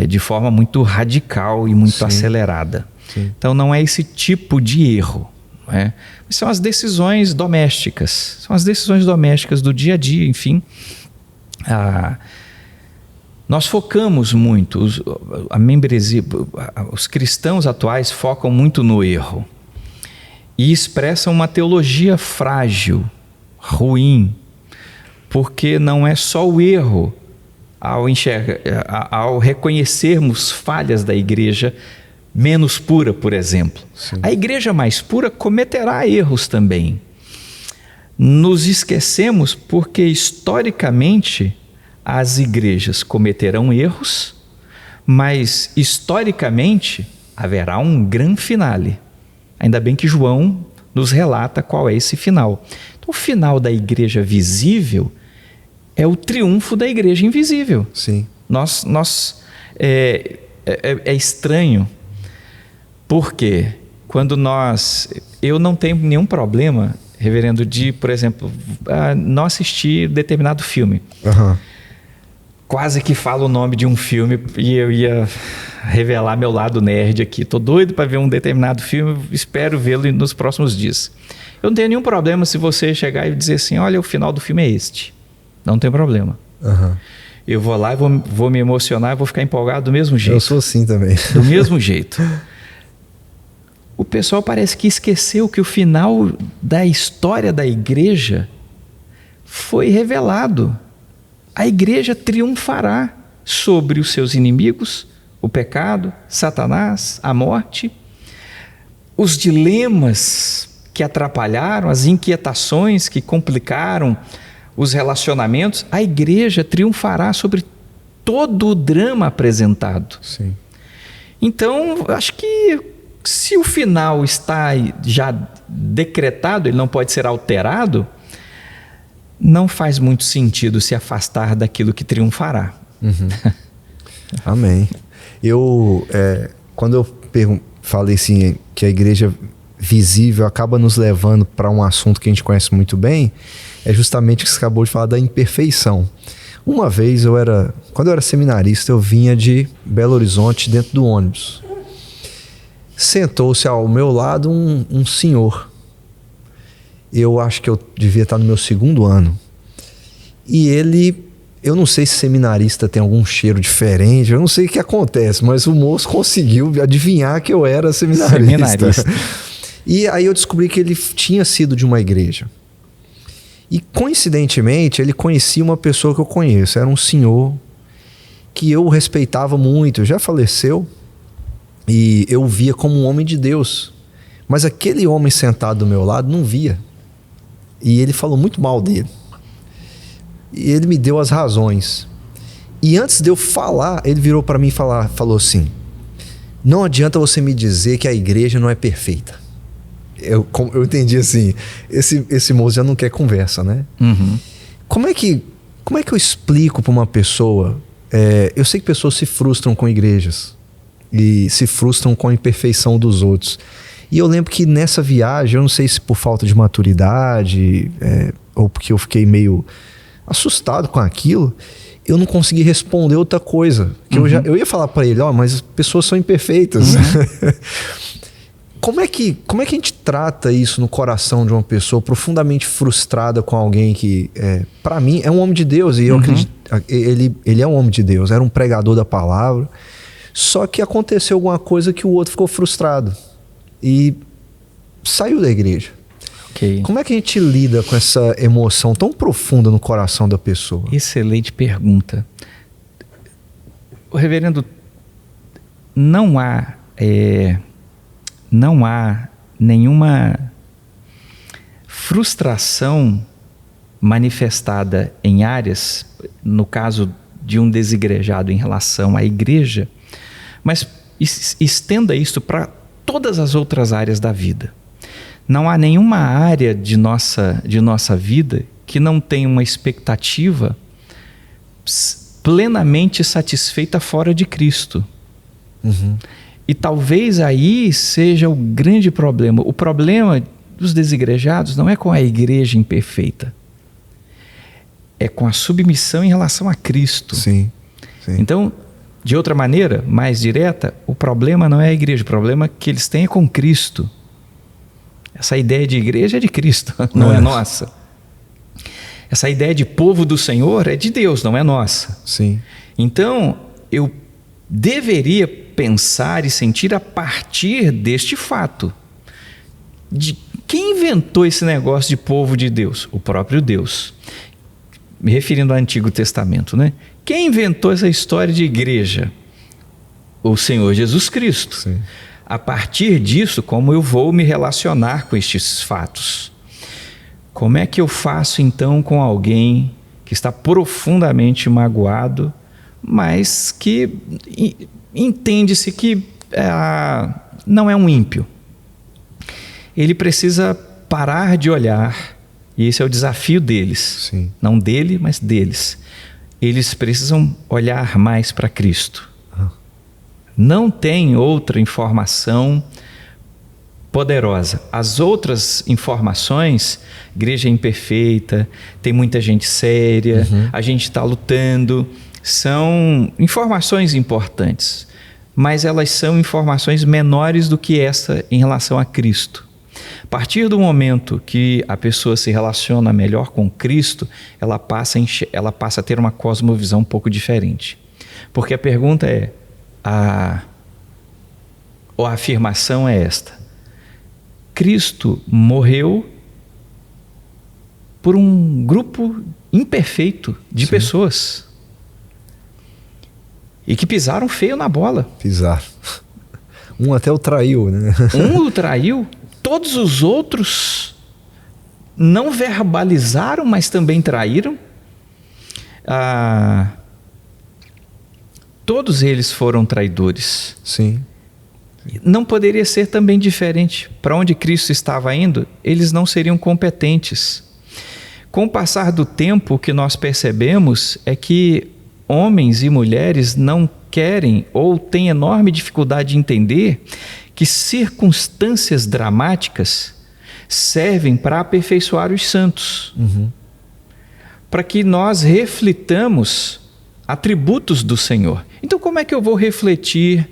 de forma muito radical e muito acelerada. Então não é esse tipo de erro, não é? São as decisões domésticas, do dia a dia, enfim. Nós focamos muito, a membresia, os cristãos atuais focam muito no erro e expressam uma teologia frágil, ruim, porque não é só o erro ao reconhecermos falhas da igreja menos pura, por exemplo. Sim. A igreja mais pura cometerá erros também. Nos esquecemos porque, historicamente, as igrejas cometerão erros, mas, historicamente, haverá um grande finale. Ainda bem que João nos relata qual é esse final. Então, o final da igreja visível é o triunfo da igreja invisível. Sim. É estranho, porque eu não tenho nenhum problema, reverendo, de, por exemplo, não assistir determinado filme. Uhum. Quase que falo o nome de um filme e eu ia revelar meu lado nerd aqui. Estou doido para ver um determinado filme, espero vê-lo nos próximos dias. Eu não tenho nenhum problema se você chegar e dizer assim, olha, o final do filme é este. Não tem problema. Uhum. Eu vou lá e vou me emocionar e vou ficar empolgado do mesmo jeito. Eu sou assim também. Do mesmo jeito. O pessoal parece que esqueceu que o final da história da igreja foi revelado. A igreja triunfará sobre os seus inimigos, o pecado, Satanás, a morte, os dilemas que atrapalharam, as inquietações que complicaram os relacionamentos. A igreja triunfará sobre todo o drama apresentado. Sim. Então, acho que se o final está já decretado, ele não pode ser alterado, não faz muito sentido se afastar daquilo que triunfará. Uhum. Amém. Quando eu falei assim, que a igreja visível acaba nos levando para um assunto que a gente conhece muito bem, é justamente o que você acabou de falar da imperfeição. Uma vez, quando eu era seminarista, eu vinha de Belo Horizonte dentro do ônibus. Sentou-se ao meu lado um senhor. Eu acho que eu devia estar no meu 2º ano. E eu não sei se seminarista tem algum cheiro diferente, eu não sei o que acontece, mas o moço conseguiu adivinhar que eu era seminarista. E aí eu descobri que ele tinha sido de uma igreja. E coincidentemente, ele conhecia uma pessoa que eu conheço. Era um senhor que eu respeitava muito, já faleceu. E eu o via como um homem de Deus. Mas aquele homem sentado do meu lado não via. E ele falou muito mal dele. E ele me deu as razões. E antes de eu falar, ele virou para mim e falou assim: não adianta você me dizer que a igreja não é perfeita. Eu entendi assim, esse moço já não quer conversa, né? Uhum. Como é que eu explico para uma pessoa? Eu sei que pessoas se frustram com igrejas e se frustram com a imperfeição dos outros. E eu lembro que nessa viagem, eu não sei se por falta de maturidade ou porque eu fiquei meio assustado com aquilo, eu não consegui responder outra coisa. Que eu ia falar para ele, mas as pessoas são imperfeitas. Uhum. Como é que a gente trata isso no coração de uma pessoa profundamente frustrada com alguém que, para mim, é um homem de Deus, e eu acredito, ele é um homem de Deus, era um pregador da palavra, só que aconteceu alguma coisa que o outro ficou frustrado e saiu da igreja. Okay. Como é que a gente lida com essa emoção tão profunda no coração da pessoa? Excelente pergunta. O reverendo, não há nenhuma frustração manifestada em áreas, no caso de um desigrejado em relação à igreja, mas estenda isso para todas as outras áreas da vida. Não há nenhuma área de nossa vida que não tenha uma expectativa plenamente satisfeita fora de Cristo. Uhum. E talvez aí seja o grande problema. O problema dos desigrejados não é com a igreja imperfeita. É com a submissão em relação a Cristo. Sim, sim. Então, de outra maneira, mais direta, o problema não é a igreja. O problema que eles têm é com Cristo. Essa ideia de igreja é de Cristo, não é nossa. Essa ideia de povo do Senhor é de Deus, não é nossa. Sim. Então, eu deveria pensar e sentir a partir deste fato. De quem inventou esse negócio de povo de Deus? O próprio Deus. Me referindo ao Antigo Testamento, né? Quem inventou essa história de igreja? O Senhor Jesus Cristo. Sim. A partir disso, como eu vou me relacionar com estes fatos? Como é que eu faço então com alguém que está profundamente magoado, mas que entende-se que não é um ímpio? Ele precisa parar de olhar, e esse é o desafio deles. Sim. Não dele, mas deles. Eles precisam olhar mais para Cristo. Não tem outra informação poderosa. As outras informações, igreja imperfeita, tem muita gente séria, a gente está lutando, são informações importantes, mas elas são informações menores do que essa em relação a Cristo. A partir do momento que a pessoa se relaciona melhor com Cristo, ela passa a ter uma cosmovisão um pouco diferente. Porque a pergunta é, ou a afirmação é esta: Cristo morreu por um grupo imperfeito de pessoas e que pisaram feio na bola. Pisaram. Um até o traiu, né? Um o traiu, todos os outros não verbalizaram, mas também traíram. Todos eles foram traidores. Sim. Não poderia ser também diferente. Para onde Cristo estava indo, eles não seriam competentes. Com o passar do tempo, o que nós percebemos é que homens e mulheres não querem ou têm enorme dificuldade de entender que circunstâncias dramáticas servem para aperfeiçoar os santos. Para que nós reflitamos atributos do Senhor. Então, como é que eu vou refletir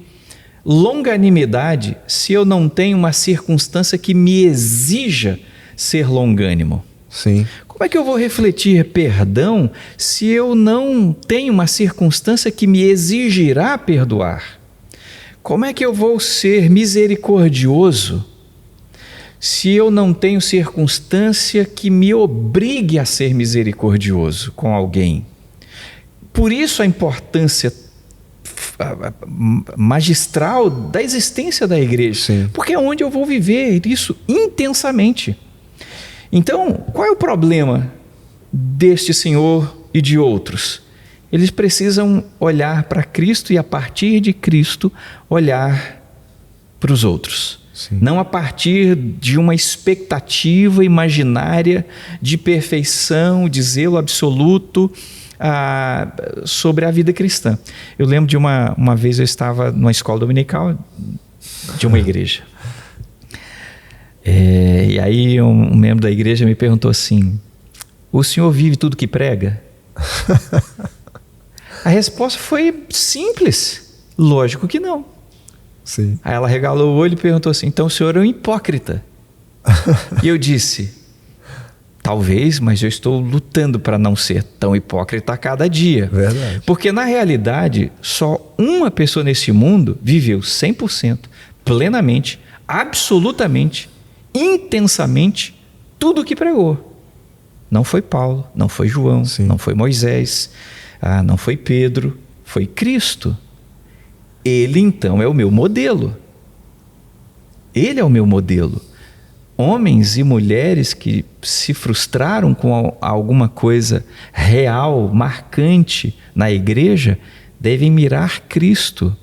longanimidade se eu não tenho uma circunstância que me exija ser longânimo? Sim. Como é que eu vou refletir perdão se eu não tenho uma circunstância que me exigirá perdoar? Como é que eu vou ser misericordioso se eu não tenho circunstância que me obrigue a ser misericordioso com alguém? Por isso a importância magistral da existência da igreja. Sim. Porque é onde eu vou viver isso intensamente. Então, qual é o problema deste senhor e de outros? Eles precisam olhar para Cristo e, a partir de Cristo, olhar para os outros. Sim. Não a partir de uma expectativa imaginária de perfeição, de zelo absoluto sobre a vida cristã. Eu lembro de uma vez eu estava numa escola dominical de uma igreja. E aí um membro da igreja me perguntou assim: o senhor vive tudo que prega? A resposta foi simples: lógico que não. Sim. Aí ela regalou o olho e perguntou assim: então o senhor é um hipócrita? E eu disse: talvez, mas eu estou lutando para não ser tão hipócrita a cada dia. Verdade. Porque na realidade só uma pessoa nesse mundo viveu 100%, plenamente, absolutamente, intensamente tudo o que pregou. Não foi Paulo, não foi João, Sim. não foi Moisés, não foi Pedro, foi Cristo. Ele então é o meu modelo. Ele é o meu modelo. Homens e mulheres que se frustraram com alguma coisa real, marcante na igreja, devem mirar Cristo.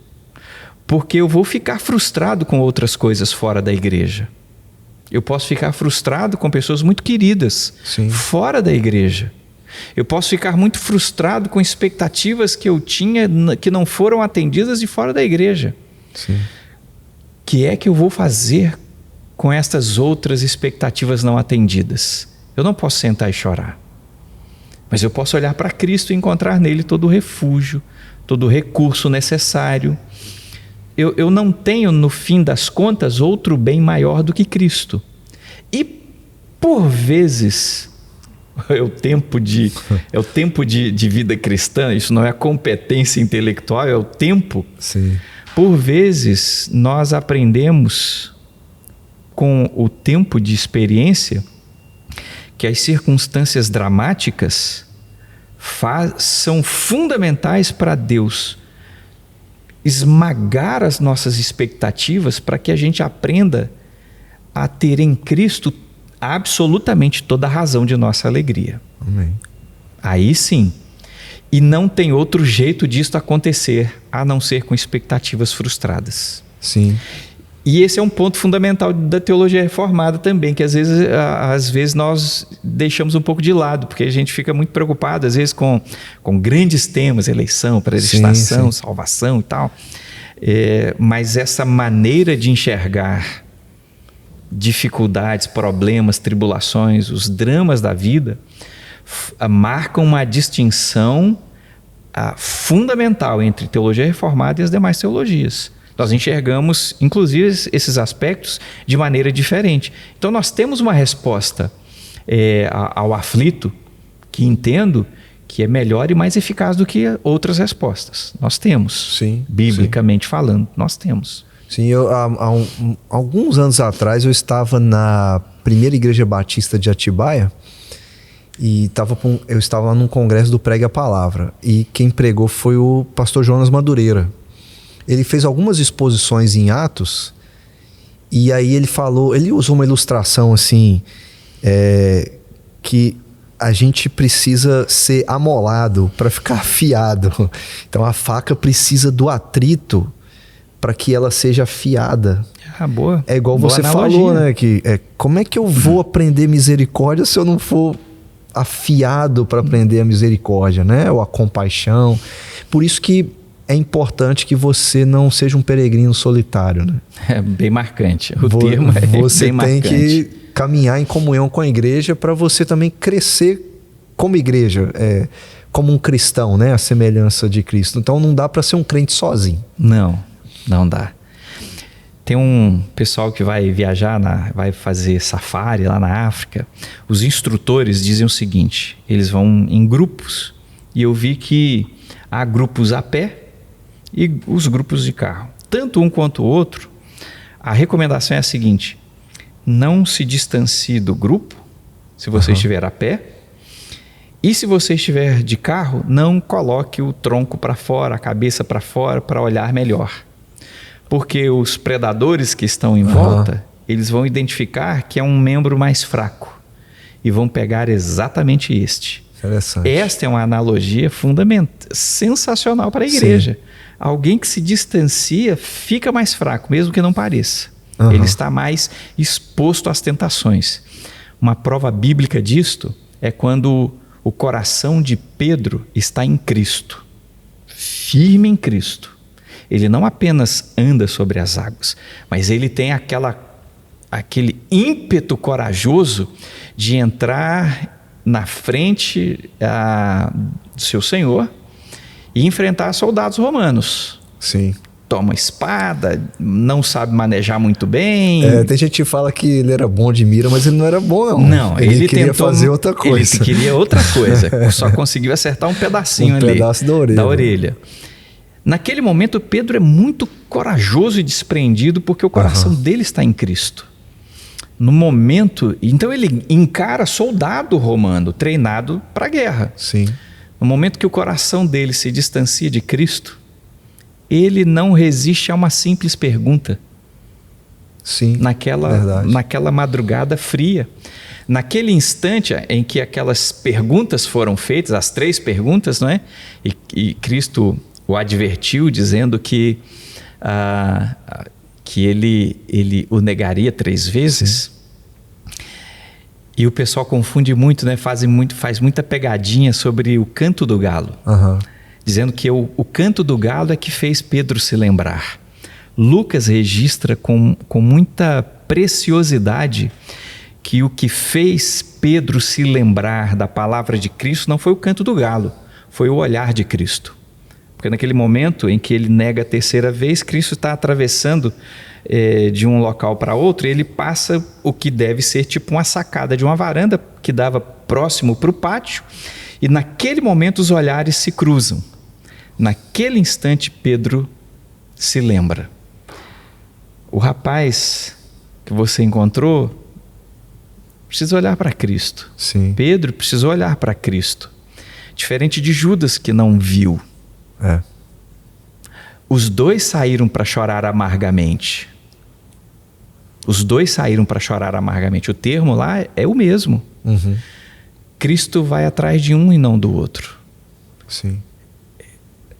Porque eu vou ficar frustrado com outras coisas fora da igreja. Eu posso ficar frustrado com pessoas muito queridas, Sim. fora da igreja. Eu posso ficar muito frustrado com expectativas que eu tinha que não foram atendidas de fora da igreja. Sim. O que é que eu vou fazer com estas outras expectativas não atendidas? Eu não posso sentar e chorar. Mas eu posso olhar para Cristo e encontrar nele todo o refúgio, todo o recurso necessário. Eu não tenho, no fim das contas, outro bem maior do que Cristo. E, por vezes, é o tempo de vida cristã, isso não é a competência intelectual, é o tempo. Sim. Por vezes, nós aprendemos, com o tempo de experiência, que as circunstâncias dramáticas são fundamentais para Deus esmagar as nossas expectativas para que a gente aprenda a ter em Cristo absolutamente toda a razão de nossa alegria. Amém. Aí sim. E não tem outro jeito disso acontecer a não ser com expectativas frustradas. Sim. E esse é um ponto fundamental da teologia reformada também, que às vezes nós deixamos um pouco de lado, porque a gente fica muito preocupado, às vezes, com grandes temas, eleição, predestinação, salvação e tal. Mas essa maneira de enxergar dificuldades, problemas, tribulações, os dramas da vida, marcam uma distinção fundamental entre teologia reformada e as demais teologias. Nós enxergamos, inclusive, esses aspectos de maneira diferente. Então, nós temos uma resposta ao aflito que entendo que é melhor e mais eficaz do que outras respostas. Nós temos, sim, biblicamente falando, nós temos. Sim, alguns anos atrás eu estava na primeira igreja batista de Atibaia e eu estava lá num congresso do Pregue a Palavra, e quem pregou foi o pastor Jonas Madureira. Ele fez algumas exposições em Atos, e aí ele usou uma ilustração assim, que a gente precisa ser amolado para ficar afiado. Então a faca precisa do atrito para que ela seja afiada. Boa. É igual boa você analogia. falou, né? Como é que eu vou aprender misericórdia se eu não for afiado para aprender a misericórdia, né? Ou a compaixão. Por isso que é importante que você não seja um peregrino solitário, né? É bem marcante. O termo é você bem marcante. Você tem que caminhar em comunhão com a igreja para você também crescer como igreja, como um cristão, né? A semelhança de Cristo. Então não dá para ser um crente sozinho. Não dá. Tem um pessoal que vai viajar, vai fazer safari lá na África. Os instrutores dizem o seguinte: eles vão em grupos, e eu vi que há grupos a pé e os grupos de carro. Tanto um quanto o outro, a recomendação é a seguinte: não se distancie do grupo se você estiver a pé, e se você estiver de carro, não coloque o tronco para fora, a cabeça para fora, para olhar melhor. Porque os predadores que estão em volta, eles vão identificar que é um membro mais fraco e vão pegar exatamente este. Interessante. Esta é uma analogia sensacional para a igreja. Sim. Alguém que se distancia fica mais fraco, mesmo que não pareça. Ele está mais exposto às tentações. Uma prova bíblica disto é quando o coração de Pedro está em Cristo, firme em Cristo. Ele não apenas anda sobre as águas, mas ele tem aquele ímpeto corajoso de entrar na frente do seu Senhor e enfrentar soldados romanos. Sim. Toma espada, não sabe manejar muito bem. Tem gente que fala que ele era bom de mira, mas ele não era bom, não. Não, ele queria tentou fazer outra coisa. Ele queria outra coisa, só conseguiu acertar um pedacinho ali. Um pedaço da orelha. Naquele momento, Pedro é muito corajoso e desprendido, porque o coração dele está em Cristo. No momento, então ele encara soldado romano, treinado para a guerra. Sim. No momento que o coração dele se distancia de Cristo, ele não resiste a uma simples pergunta. Sim, naquela madrugada fria. Naquele instante em que aquelas perguntas foram feitas, as 3 perguntas, não é? E Cristo o advertiu, dizendo que ele o negaria 3 vezes. Sim. E o pessoal confunde muito, né? Faz muita pegadinha sobre o canto do galo. Dizendo que o canto do galo é que fez Pedro se lembrar. Lucas registra com muita preciosidade que o que fez Pedro se lembrar da palavra de Cristo não foi o canto do galo, foi o olhar de Cristo. Porque naquele momento em que ele nega a 3ª vez, Cristo está atravessando de um local para outro, e ele passa o que deve ser tipo uma sacada de uma varanda que dava próximo para o pátio, e naquele momento os olhares se cruzam. Naquele instante Pedro se lembra: o rapaz que você encontrou precisa olhar para Cristo. Sim. Pedro precisou olhar para Cristo. Diferente de Judas, que não viu. Os dois saíram para chorar amargamente. Os dois saíram para chorar amargamente. O termo lá é o mesmo. Cristo vai atrás de um e não do outro. Sim.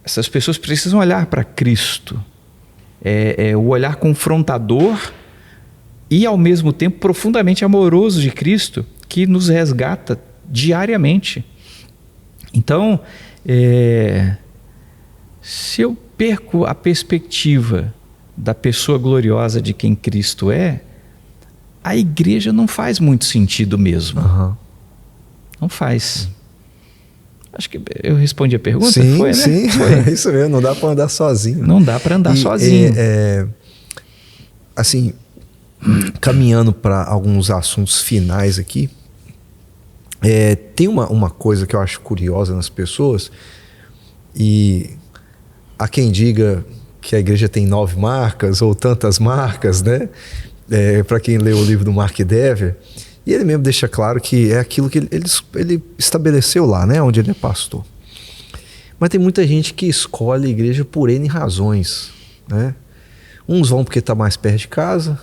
Essas pessoas precisam olhar para Cristo. É o olhar confrontador e, ao mesmo tempo, profundamente amoroso de Cristo, que nos resgata diariamente. Então, se eu perco a perspectiva da pessoa gloriosa de quem Cristo é, a igreja não faz muito sentido mesmo. Não faz. Acho que eu respondi a pergunta. Sim, foi, né? Sim. Foi. Isso mesmo, não dá para andar sozinho. Não dá para andar sozinho. Assim, caminhando para alguns assuntos finais aqui, tem uma coisa que eu acho curiosa nas pessoas, e há quem diga que a igreja tem 9 marcas ou tantas marcas, né? Para quem lê o livro do Mark Dever, e ele mesmo deixa claro que é aquilo que ele estabeleceu lá, né? Onde ele é pastor. Mas tem muita gente que escolhe a igreja por N razões, né? Uns vão porque está mais perto de casa,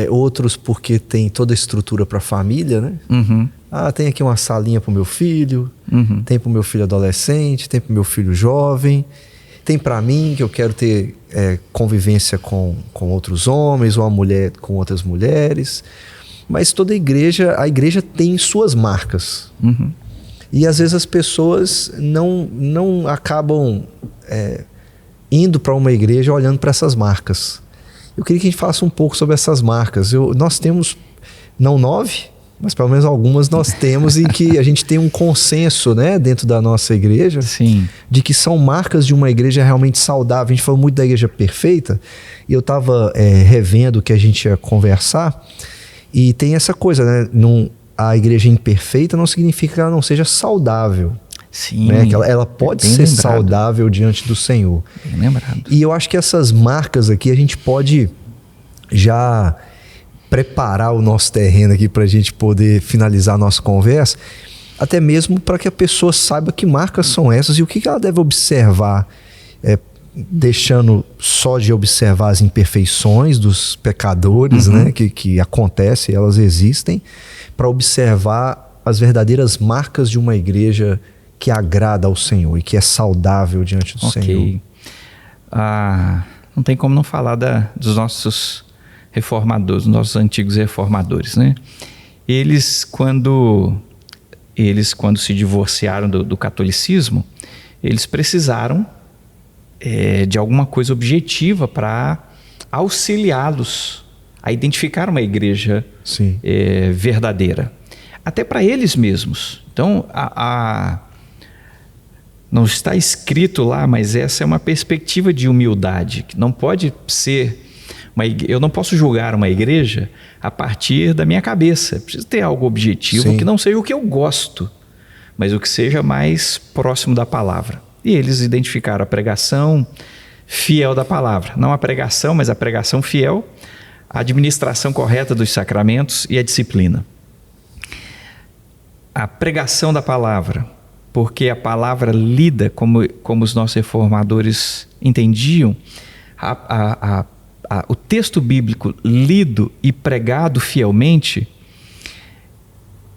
outros porque tem toda a estrutura para a família, né? Tem aqui uma salinha para o meu filho, tem para o meu filho adolescente, tem para o meu filho jovem, tem para mim, que eu quero ter convivência com outros homens, ou uma mulher com outras mulheres. Mas toda a igreja tem suas marcas. E às vezes as pessoas não acabam indo para uma igreja olhando para essas marcas. Eu queria que a gente falasse um pouco sobre essas marcas. Nós temos, não 9, mas pelo menos algumas nós temos, e que a gente tem um consenso, né, dentro da nossa igreja. Sim. De que são marcas de uma igreja realmente saudável. A gente falou muito da igreja perfeita, e eu estava revendo o que a gente ia conversar, e tem essa coisa, né? A igreja imperfeita não significa que ela não seja saudável. Sim. Né? Que ela pode ser saudável diante do Senhor. Bem lembrado. E eu acho que essas marcas aqui a gente pode já preparar o nosso terreno aqui para a gente poder finalizar a nossa conversa, até mesmo para que a pessoa saiba que marcas são essas e o que ela deve observar, deixando só de observar as imperfeições dos pecadores, né, que acontecem, elas existem, para observar as verdadeiras marcas de uma igreja que agrada ao Senhor e que é saudável diante do Senhor. Não tem como não falar dos nossos reformadores, dos nossos antigos reformadores, né? Eles quando se divorciaram do catolicismo, eles precisaram de alguma coisa objetiva para auxiliá-los a identificar uma igreja verdadeira. Até para eles mesmos. Então, não está escrito lá, mas essa é uma perspectiva de humildade, que não pode ser... eu não posso julgar uma igreja a partir da minha cabeça. Preciso ter algo objetivo que não seja o que eu gosto, mas o que seja mais próximo da palavra. E eles identificaram a pregação fiel da palavra. Não a pregação, mas a pregação fiel, a administração correta dos sacramentos e a disciplina. A pregação da palavra, porque a palavra lida como os nossos reformadores entendiam, o texto bíblico lido e pregado fielmente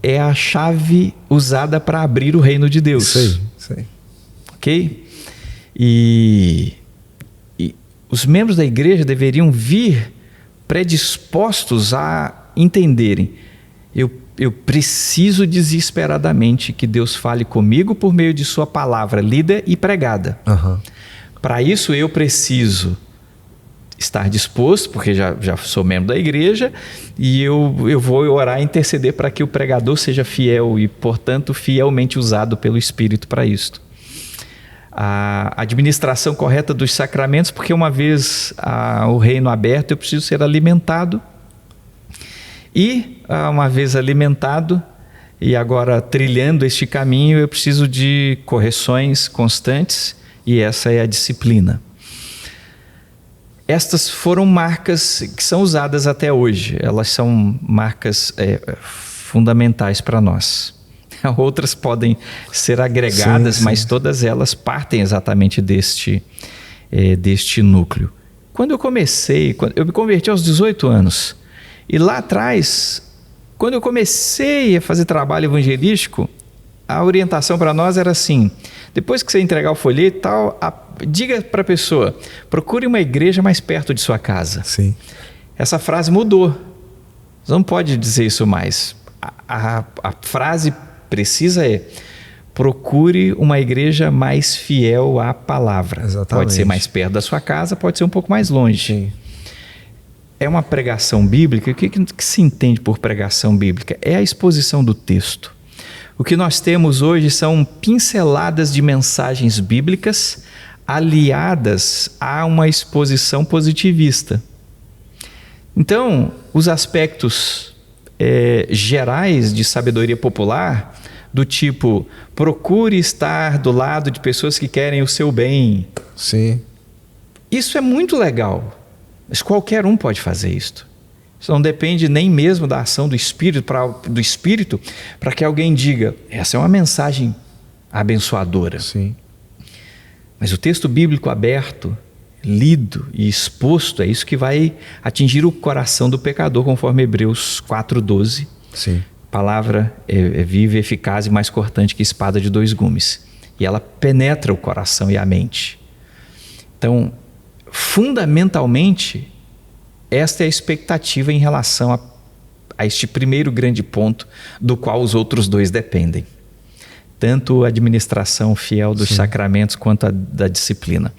é a chave usada para abrir o reino de Deus. Isso aí. Ok? E os membros da igreja deveriam vir predispostos a entenderem: eu preciso desesperadamente que Deus fale comigo por meio de sua palavra lida e pregada. Para isso eu preciso estar disposto, porque já sou membro da igreja, e eu vou orar e interceder para que o pregador seja fiel e, portanto, fielmente usado pelo Espírito para isto. A administração correta dos sacramentos, porque uma vez o reino aberto, eu preciso ser alimentado. E, uma vez alimentado, e agora trilhando este caminho, eu preciso de correções constantes, e essa é a disciplina. Estas foram marcas que são usadas até hoje. Elas são marcas fundamentais para nós. Outras podem ser agregadas, Sim. mas todas elas partem exatamente deste núcleo. Quando eu me converti aos 18 anos. E lá atrás, quando eu comecei a fazer trabalho evangelístico, a orientação para nós era assim: depois que você entregar o folheto e tal, diga para a pessoa, procure uma igreja mais perto de sua casa. Sim. Essa frase mudou. Você não pode dizer isso mais. A frase precisa procure uma igreja mais fiel à palavra. Exatamente. Pode ser mais perto da sua casa, pode ser um pouco mais longe. Sim. É uma pregação bíblica. O que se entende por pregação bíblica? É a exposição do texto. O que nós temos hoje são pinceladas de mensagens bíblicas aliadas a uma exposição positivista. Então, os aspectos gerais de sabedoria popular, do tipo, procure estar do lado de pessoas que querem o seu bem. Sim. Isso é muito legal, mas qualquer um pode fazer isso. Isso não depende nem mesmo da ação do Espírito para que alguém diga, essa é uma mensagem abençoadora. Sim. Mas o texto bíblico aberto, lido e exposto, é isso que vai atingir o coração do pecador, conforme Hebreus 4:12. Sim. A palavra é viva, eficaz e mais cortante que espada de 2 gumes. E ela penetra o coração e a mente. Então, fundamentalmente, esta é a expectativa em relação a este primeiro grande ponto do qual os outros 2 dependem. Tanto a administração fiel dos sacramentos quanto a da disciplina.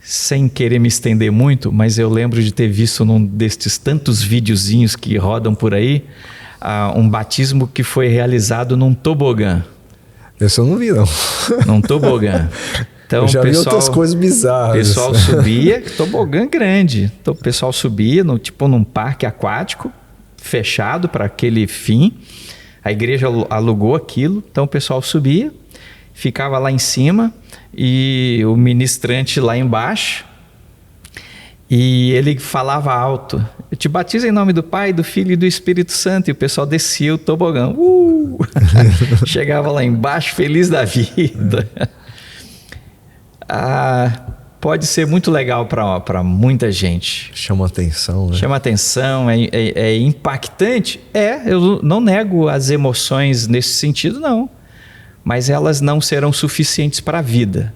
Sem querer me estender muito, mas eu lembro de ter visto num destes tantos videozinhos que rodam por aí, um batismo que foi realizado num tobogã. Esse eu não vi, não. Num tobogã. Então, eu já vi outras coisas bizarras. O pessoal subia, tobogã grande. Então, o pessoal subia num parque aquático, fechado para aquele fim. A igreja alugou aquilo, então o pessoal subia, ficava lá em cima e o ministrante lá embaixo, e ele falava alto: eu te batizo em nome do Pai, do Filho e do Espírito Santo. E o pessoal descia o tobogã. Chegava lá embaixo feliz da vida. Pode ser muito legal para muita gente. Chama atenção, né? Chama atenção, é impactante. Eu não nego as emoções nesse sentido, não. Mas elas não serão suficientes para a vida.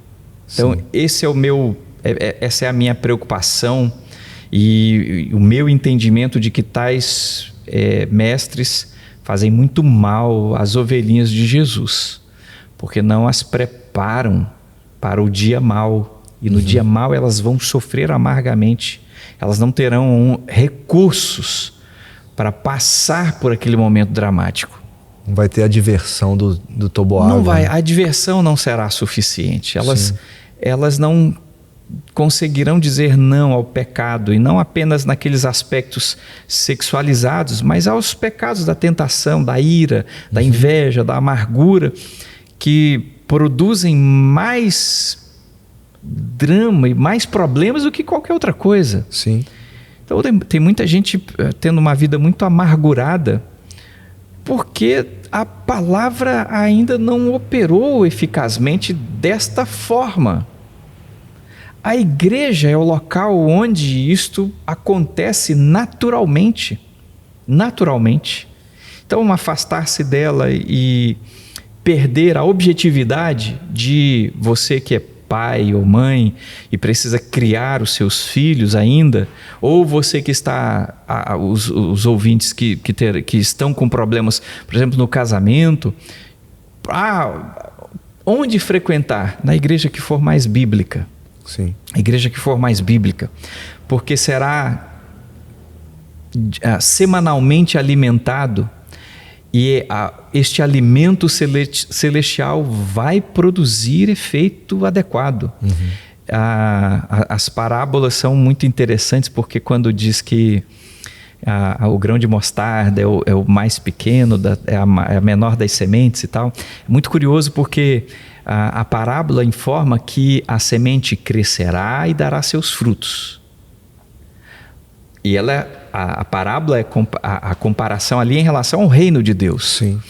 Então, essa é a minha preocupação e o meu entendimento de que tais mestres fazem muito mal às ovelhinhas de Jesus, porque não as preparam para o dia mau. E no dia mau elas vão sofrer amargamente. Elas não terão recursos para passar por aquele momento dramático. Não vai ter a diversão do toboágua. Não vai. Né? A diversão não será suficiente. Elas não conseguirão dizer não ao pecado. E não apenas naqueles aspectos sexualizados, mas aos pecados da tentação, da ira, da inveja, da amargura, que produzem mais drama e mais problemas do que qualquer outra coisa. Sim. Então tem muita gente tendo uma vida muito amargurada porque a palavra ainda não operou eficazmente desta forma. A igreja é o local onde isto acontece naturalmente. Naturalmente. Então, afastar-se dela e perder a objetividade de você que é pai ou mãe e precisa criar os seus filhos ainda, ou você que está, os ouvintes que estão com problemas, por exemplo, no casamento, onde frequentar? Na igreja que for mais bíblica. Sim. A igreja que for mais bíblica, porque será semanalmente alimentado. E este alimento celestial vai produzir efeito adequado. As parábolas são muito interessantes, porque quando diz que o grão de mostarda é o mais pequeno, é a menor das sementes e tal, é muito curioso porque a parábola informa que a semente crescerá e dará seus frutos. E a parábola é a comparação ali em relação ao reino de Deus. Sim.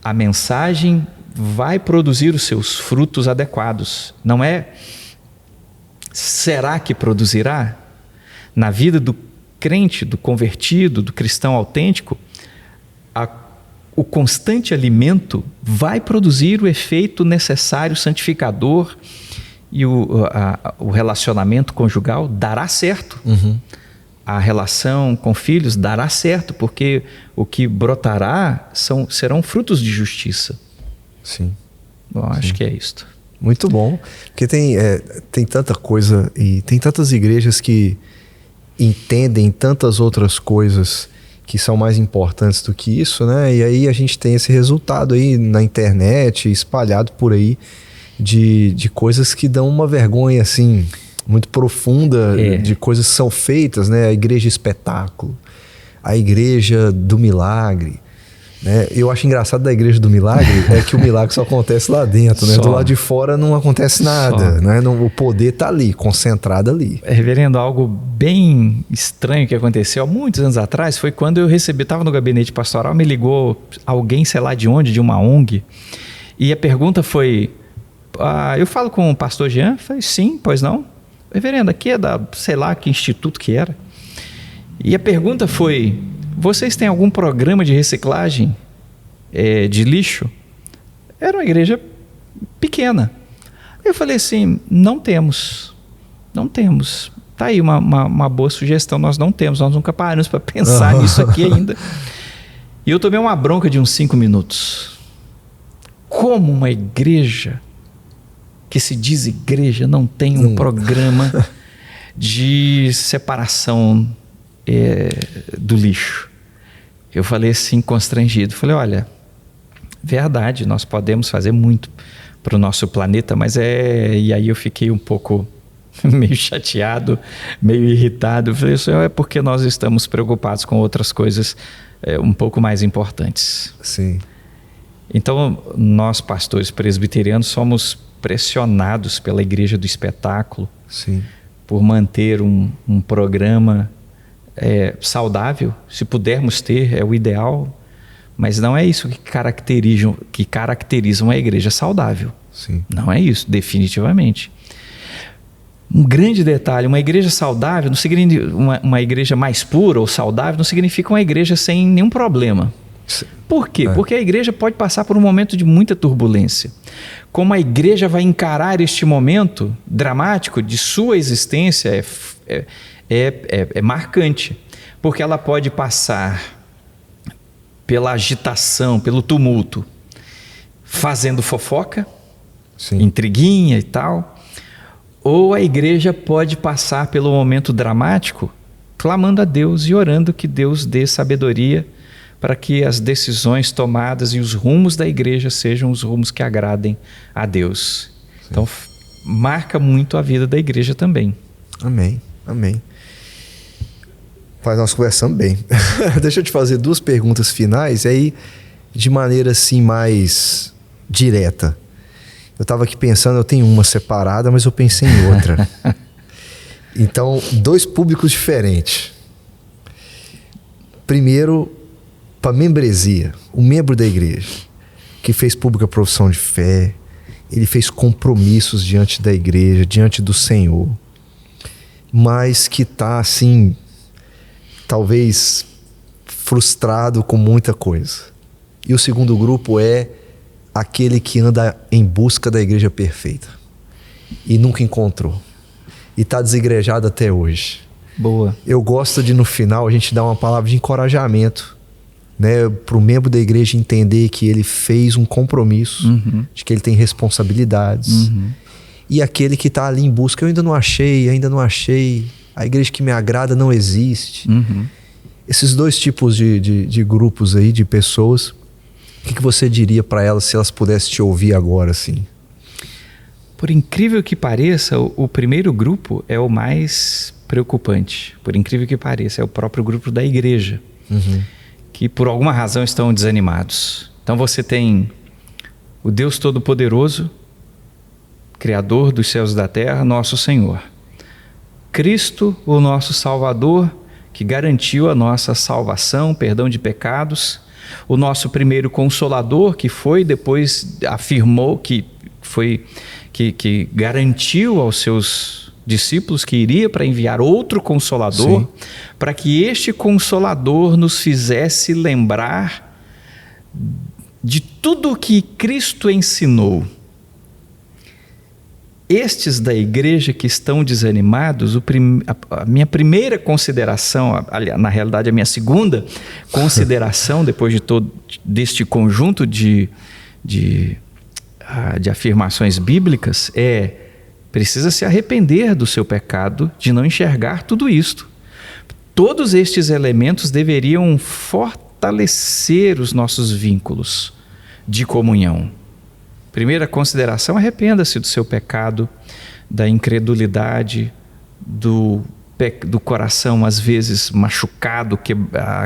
a mensagem vai produzir os seus frutos adequados. Não é será que produzirá? Na vida do crente, do convertido, do cristão autêntico, o constante alimento vai produzir o efeito necessário, santificador, e o relacionamento conjugal dará certo. A relação com filhos dará certo, porque o que brotará serão frutos de justiça. Sim. Bom, acho que é isto. Muito bom, porque tem tanta coisa e tem tantas igrejas que entendem tantas outras coisas que são mais importantes do que isso, né? E aí a gente tem esse resultado aí na internet, espalhado por aí, de coisas que dão uma vergonha, assim, muito profunda, de coisas que são feitas, né? A igreja espetáculo, a igreja do milagre, né? Eu acho engraçado da igreja do milagre é que o milagre só acontece lá dentro, né? Do lado de fora não acontece nada, né? O poder tá ali, concentrado ali. Reverendo, algo bem estranho que aconteceu há muitos anos atrás foi quando eu estava no gabinete pastoral, me ligou alguém, sei lá de onde, de uma ONG, e a pergunta foi, eu falo com o pastor Jean? Eu falei, sim, pois não? Reverendo, aqui é da, sei lá que instituto que era. E a pergunta foi, vocês têm algum programa de reciclagem de lixo? Era uma igreja pequena. Eu falei assim, não temos. Tá aí uma boa sugestão, nós não temos, nós nunca paramos para pensar nisso aqui ainda. E eu tomei uma bronca de uns 5 minutos. Como uma igreja que se diz igreja não tem um programa de separação do lixo? Eu falei assim, constrangido, falei, olha, verdade, nós podemos fazer muito para o nosso planeta, mas e aí eu fiquei um pouco meio chateado, meio irritado. Eu falei, isso é porque nós estamos preocupados com outras coisas um pouco mais importantes. Sim. Então, nós pastores presbiterianos somos pressionados pela igreja do espetáculo. Sim. Por manter um programa saudável, se pudermos ter, é o ideal, mas não é isso que caracteriza uma igreja saudável. Sim. Não é isso, definitivamente. Um grande detalhe, uma igreja saudável, não significa uma igreja mais pura ou saudável, não significa uma igreja sem nenhum problema. Por quê? Porque a igreja pode passar por um momento de muita turbulência. Como a igreja vai encarar este momento dramático de sua existência é marcante, porque ela pode passar pela agitação, pelo tumulto, fazendo fofoca, Sim. intriguinha e tal, ou a igreja pode passar pelo momento dramático, clamando a Deus e orando que Deus dê sabedoria para que as decisões tomadas e os rumos da igreja sejam os rumos que agradem a Deus. Sim. Então, marca muito a vida da igreja também. Amém, amém. Pai, nós conversamos bem. Deixa eu te fazer 2 perguntas finais, e aí, de maneira assim mais direta. Eu estava aqui pensando, eu tenho uma separada, mas eu pensei em outra. Então, 2 públicos diferentes. Primeiro, para a membresia, o membro da igreja, que fez pública profissão de fé, ele fez compromissos diante da igreja, diante do Senhor, mas que está assim, talvez frustrado com muita coisa. E o segundo grupo é aquele que anda em busca da igreja perfeita e nunca encontrou e está desigrejado até hoje. Boa. Eu gosto de, no final, a gente dar uma palavra de encorajamento, né, para o membro da igreja entender que ele fez um compromisso, de que ele tem responsabilidades. E aquele que está ali em busca, eu ainda não achei, a igreja que me agrada não existe. Esses 2 tipos de grupos aí, de pessoas, o que você diria para elas se elas pudessem te ouvir agora, assim? Por incrível que pareça, o primeiro grupo é o mais preocupante. Por incrível que pareça, é o próprio grupo da igreja. Que por alguma razão estão desanimados. Então você tem o Deus Todo-Poderoso, Criador dos céus e da terra, nosso Senhor. Cristo, o nosso Salvador, que garantiu a nossa salvação, perdão de pecados, O nosso primeiro Consolador, que foi, depois afirmou que garantiu aos seus discípulos que iria para enviar outro Consolador, para que este Consolador nos fizesse lembrar de tudo o que Cristo ensinou. Estes da igreja que estão desanimados, a minha primeira consideração, na realidade a minha segunda consideração, depois de todo deste conjunto de afirmações bíblicas, precisa se arrepender do seu pecado, de não enxergar tudo isto. Todos estes elementos deveriam fortalecer os nossos vínculos de comunhão. Primeira consideração: arrependa-se do seu pecado, da incredulidade, do coração às vezes machucado,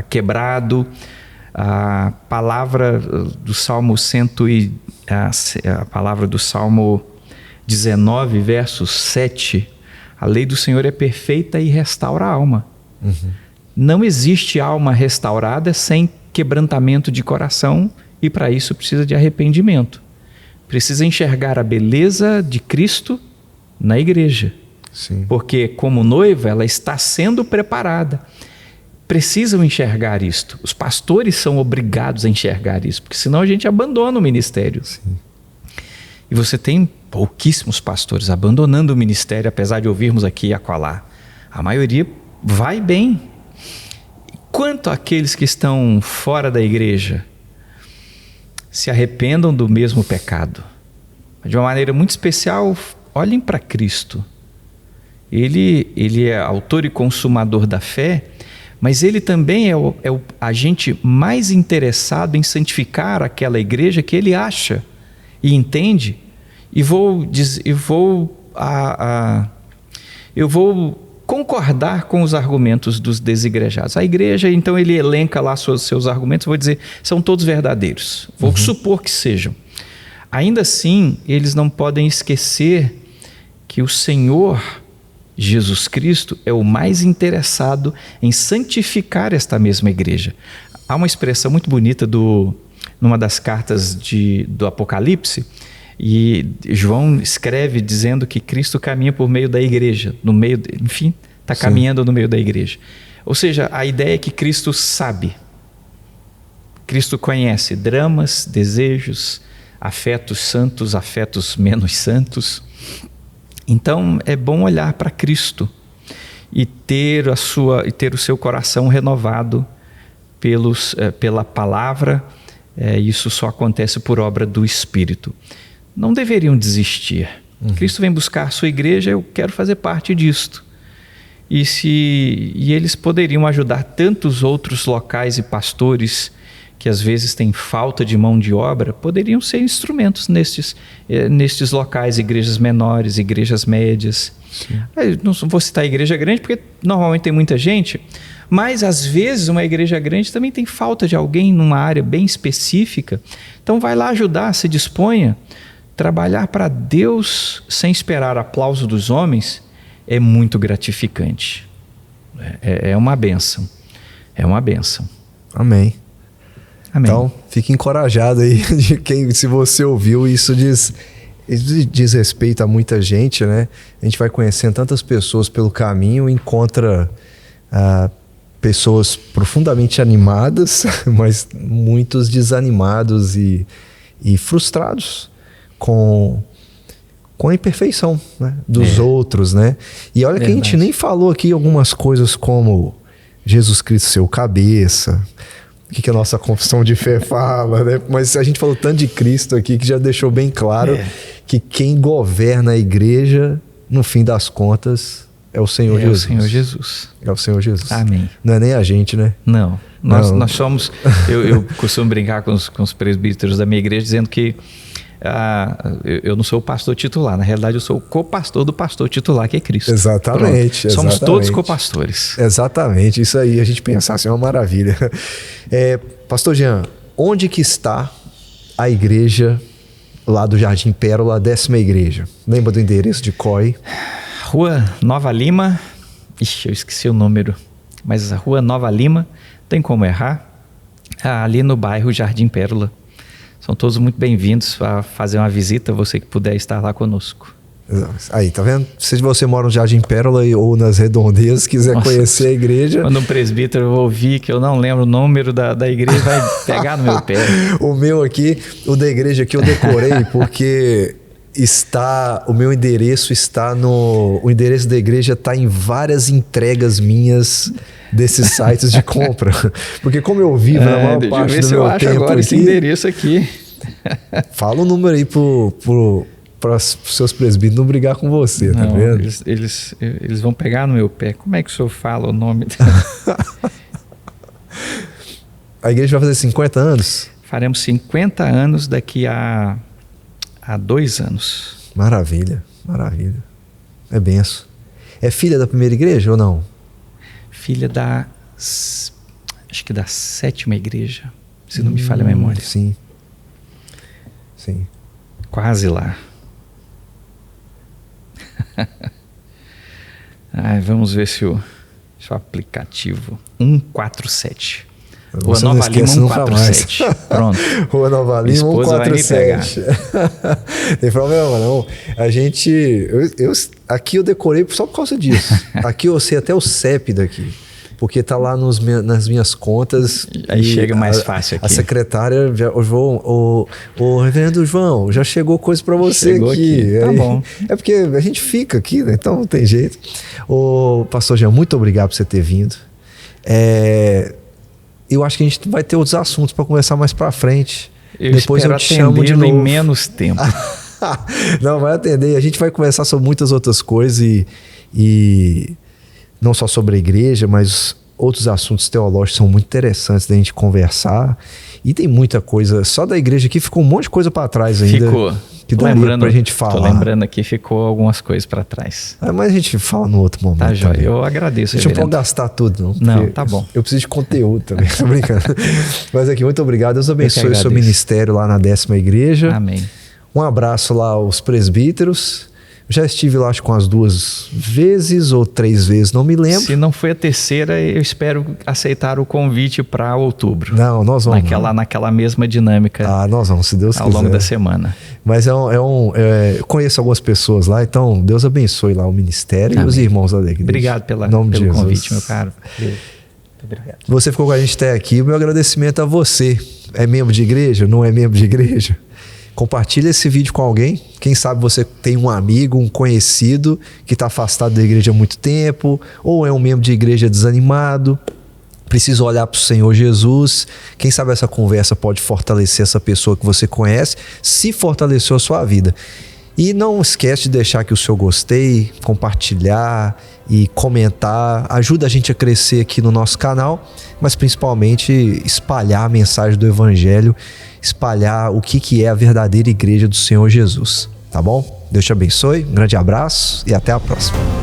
quebrado. A palavra do Salmo a palavra do Salmo 19, verso 7: a lei do Senhor é perfeita e restaura a alma. Não existe alma restaurada sem quebrantamento de coração, e para isso precisa de arrependimento. Precisa enxergar a beleza de Cristo na igreja. Sim. Porque como noiva ela está sendo preparada. Precisam enxergar isto. Os pastores são obrigados a enxergar isso, porque senão a gente abandona o ministério. Sim. E você tem pouquíssimos pastores abandonando o ministério, apesar de ouvirmos aqui e acolá. A maioria vai bem. Quanto àqueles que estão fora da igreja, se arrependam do mesmo pecado. De uma maneira muito especial, olhem para Cristo. Ele é autor e consumador da fé, mas ele também é o agente mais interessado em santificar aquela igreja que ele acha e entende. Eu vou concordar com os argumentos dos desigrejados. A igreja, então, ele elenca lá seus argumentos, vou dizer, são todos verdadeiros. Vou supor que sejam. Ainda assim, eles não podem esquecer que o Senhor Jesus Cristo é o mais interessado em santificar esta mesma igreja. Há uma expressão muito bonita numa das cartas do Apocalipse, e João escreve dizendo que Cristo caminha por meio da igreja, está caminhando no meio da igreja. Ou seja, a ideia é que Cristo sabe, Cristo conhece dramas, desejos, afetos santos, afetos menos santos. Então é bom olhar para Cristo e ter o seu coração renovado pela palavra. Isso só acontece por obra do Espírito. Não deveriam desistir. Cristo vem buscar a sua igreja, eu quero fazer parte disto. E eles poderiam ajudar tantos outros locais e pastores que às vezes têm falta de mão de obra, poderiam ser instrumentos nestes locais, igrejas menores, igrejas médias. Eu não vou citar igreja grande porque normalmente tem muita gente, mas às vezes uma igreja grande também tem falta de alguém numa área bem específica. Então vai lá ajudar, se disponha. Trabalhar para Deus sem esperar aplauso dos homens é muito gratificante. É uma bênção. É uma bênção. Amém. Amém. Então, fique encorajado aí, se você ouviu, isso diz respeito a muita gente, né? A gente vai conhecendo tantas pessoas pelo caminho, encontra pessoas profundamente animadas, mas muitos desanimados e frustrados com a imperfeição, né, dos outros, né? E olha que a gente nem falou aqui algumas coisas como Jesus Cristo ser o cabeça, o que a nossa confissão de fé fala, né? Mas a gente falou tanto de Cristo aqui que já deixou bem claro que quem governa a igreja, no fim das contas, é o Senhor Jesus. É o Senhor Jesus. É o Senhor Jesus. Amém. Não é nem a gente, né? Não. Nós somos... Eu costumo brincar com os presbíteros da minha igreja dizendo que eu não sou o pastor titular. Na realidade, eu sou o co-pastor do pastor titular, que é Cristo. Exatamente. Somos todos co-pastores. Exatamente. Isso aí, a gente pensar assim, é uma maravilha. Pastor Jean, onde que está a igreja lá do Jardim Pérola, a 10ª igreja? Lembra do endereço de COI? Rua Nova Lima. Ixi, eu esqueci o número. Mas a Rua Nova Lima, tem como errar. Ali no bairro Jardim Pérola. São todos muito bem-vindos a fazer uma visita, você que puder estar lá conosco. Aí, tá vendo? Se você mora no Jardim Pérola ou nas redondezas, quiser conhecer a igreja... Quando um presbítero ouvir que eu não lembro o número da igreja, vai pegar no meu pé. O meu aqui, o da igreja aqui eu decorei porque o meu endereço está no... O endereço da igreja está em várias entregas minhas desses sites de compra. Porque como eu vivo na maior parte do meu tempo agora aqui... esse endereço aqui. Fala o número aí para os seus presbíteros não brigar com você, tá vendo? Eles vão pegar no meu pé. Como é que o senhor fala o nome? A igreja vai fazer 50 anos? Faremos 50 anos daqui a 2 anos. Maravilha, maravilha. É benção. É filha da primeira igreja ou não? Filha acho que da 7ª igreja, se não me falha a memória. Sim. Quase lá. Vamos ver se o aplicativo 147. Rua Nova Lima 147. Pronto. Rua Nova Lima 147. Tem problema não. A gente... aqui eu decorei só por causa disso. Aqui eu sei até o CEP daqui. Porque tá lá nas minhas contas. Aí chega mais fácil aqui. A secretária, o reverendo João, já chegou coisa para você aqui. Tá bom. É porque a gente fica aqui, né? Então não tem jeito. Ô, pastor Jean, muito obrigado por você ter vindo. Eu acho que a gente vai ter outros assuntos para conversar mais para frente. Depois eu te chamo de novo. Em menos tempo. Não, vai atender. A gente vai conversar sobre muitas outras coisas e não só sobre a igreja, mas outros assuntos teológicos são muito interessantes da gente conversar. E tem muita coisa. Só da igreja aqui ficou um monte de coisa para trás ainda. Ficou. Que daria pra gente falar. Tô lembrando aqui, ficou algumas coisas para trás. Mas a gente fala no outro momento. Tá, joia. Eu agradeço. A gente não pode gastar tudo, não. Não, tá bom. Eu preciso de conteúdo também. Tô brincando. Mas aqui, muito obrigado. Deus abençoe o seu ministério lá na 10ª igreja. Amém. Um abraço lá aos presbíteros. Já estive lá, acho que umas 2 vezes ou 3 vezes, não me lembro. Se não foi a terceira, eu espero aceitar o convite para outubro. Não, nós vamos. Naquela mesma dinâmica. Nós vamos, se Deus quiser. Ao longo da semana. Mas eu conheço algumas pessoas lá, então Deus abençoe lá o ministério. Amém. E os irmãos da igreja. Obrigado pelo convite, meu caro. Muito obrigado. Você ficou com a gente até aqui. O meu agradecimento a você. É membro de igreja? Não é membro de igreja? Compartilha esse vídeo com alguém. Quem sabe você tem um amigo, um conhecido que está afastado da igreja há muito tempo, ou é um membro de igreja desanimado, precisa olhar para o Senhor Jesus. Quem sabe essa conversa pode fortalecer essa pessoa que você conhece, se fortaleceu a sua vida. E não esquece de deixar aqui o seu gostei, compartilhar e comentar. Ajuda a gente a crescer aqui no nosso canal, mas principalmente espalhar a mensagem do Evangelho, espalhar o que é a verdadeira igreja do Senhor Jesus. Tá bom? Deus te abençoe, um grande abraço e até a próxima.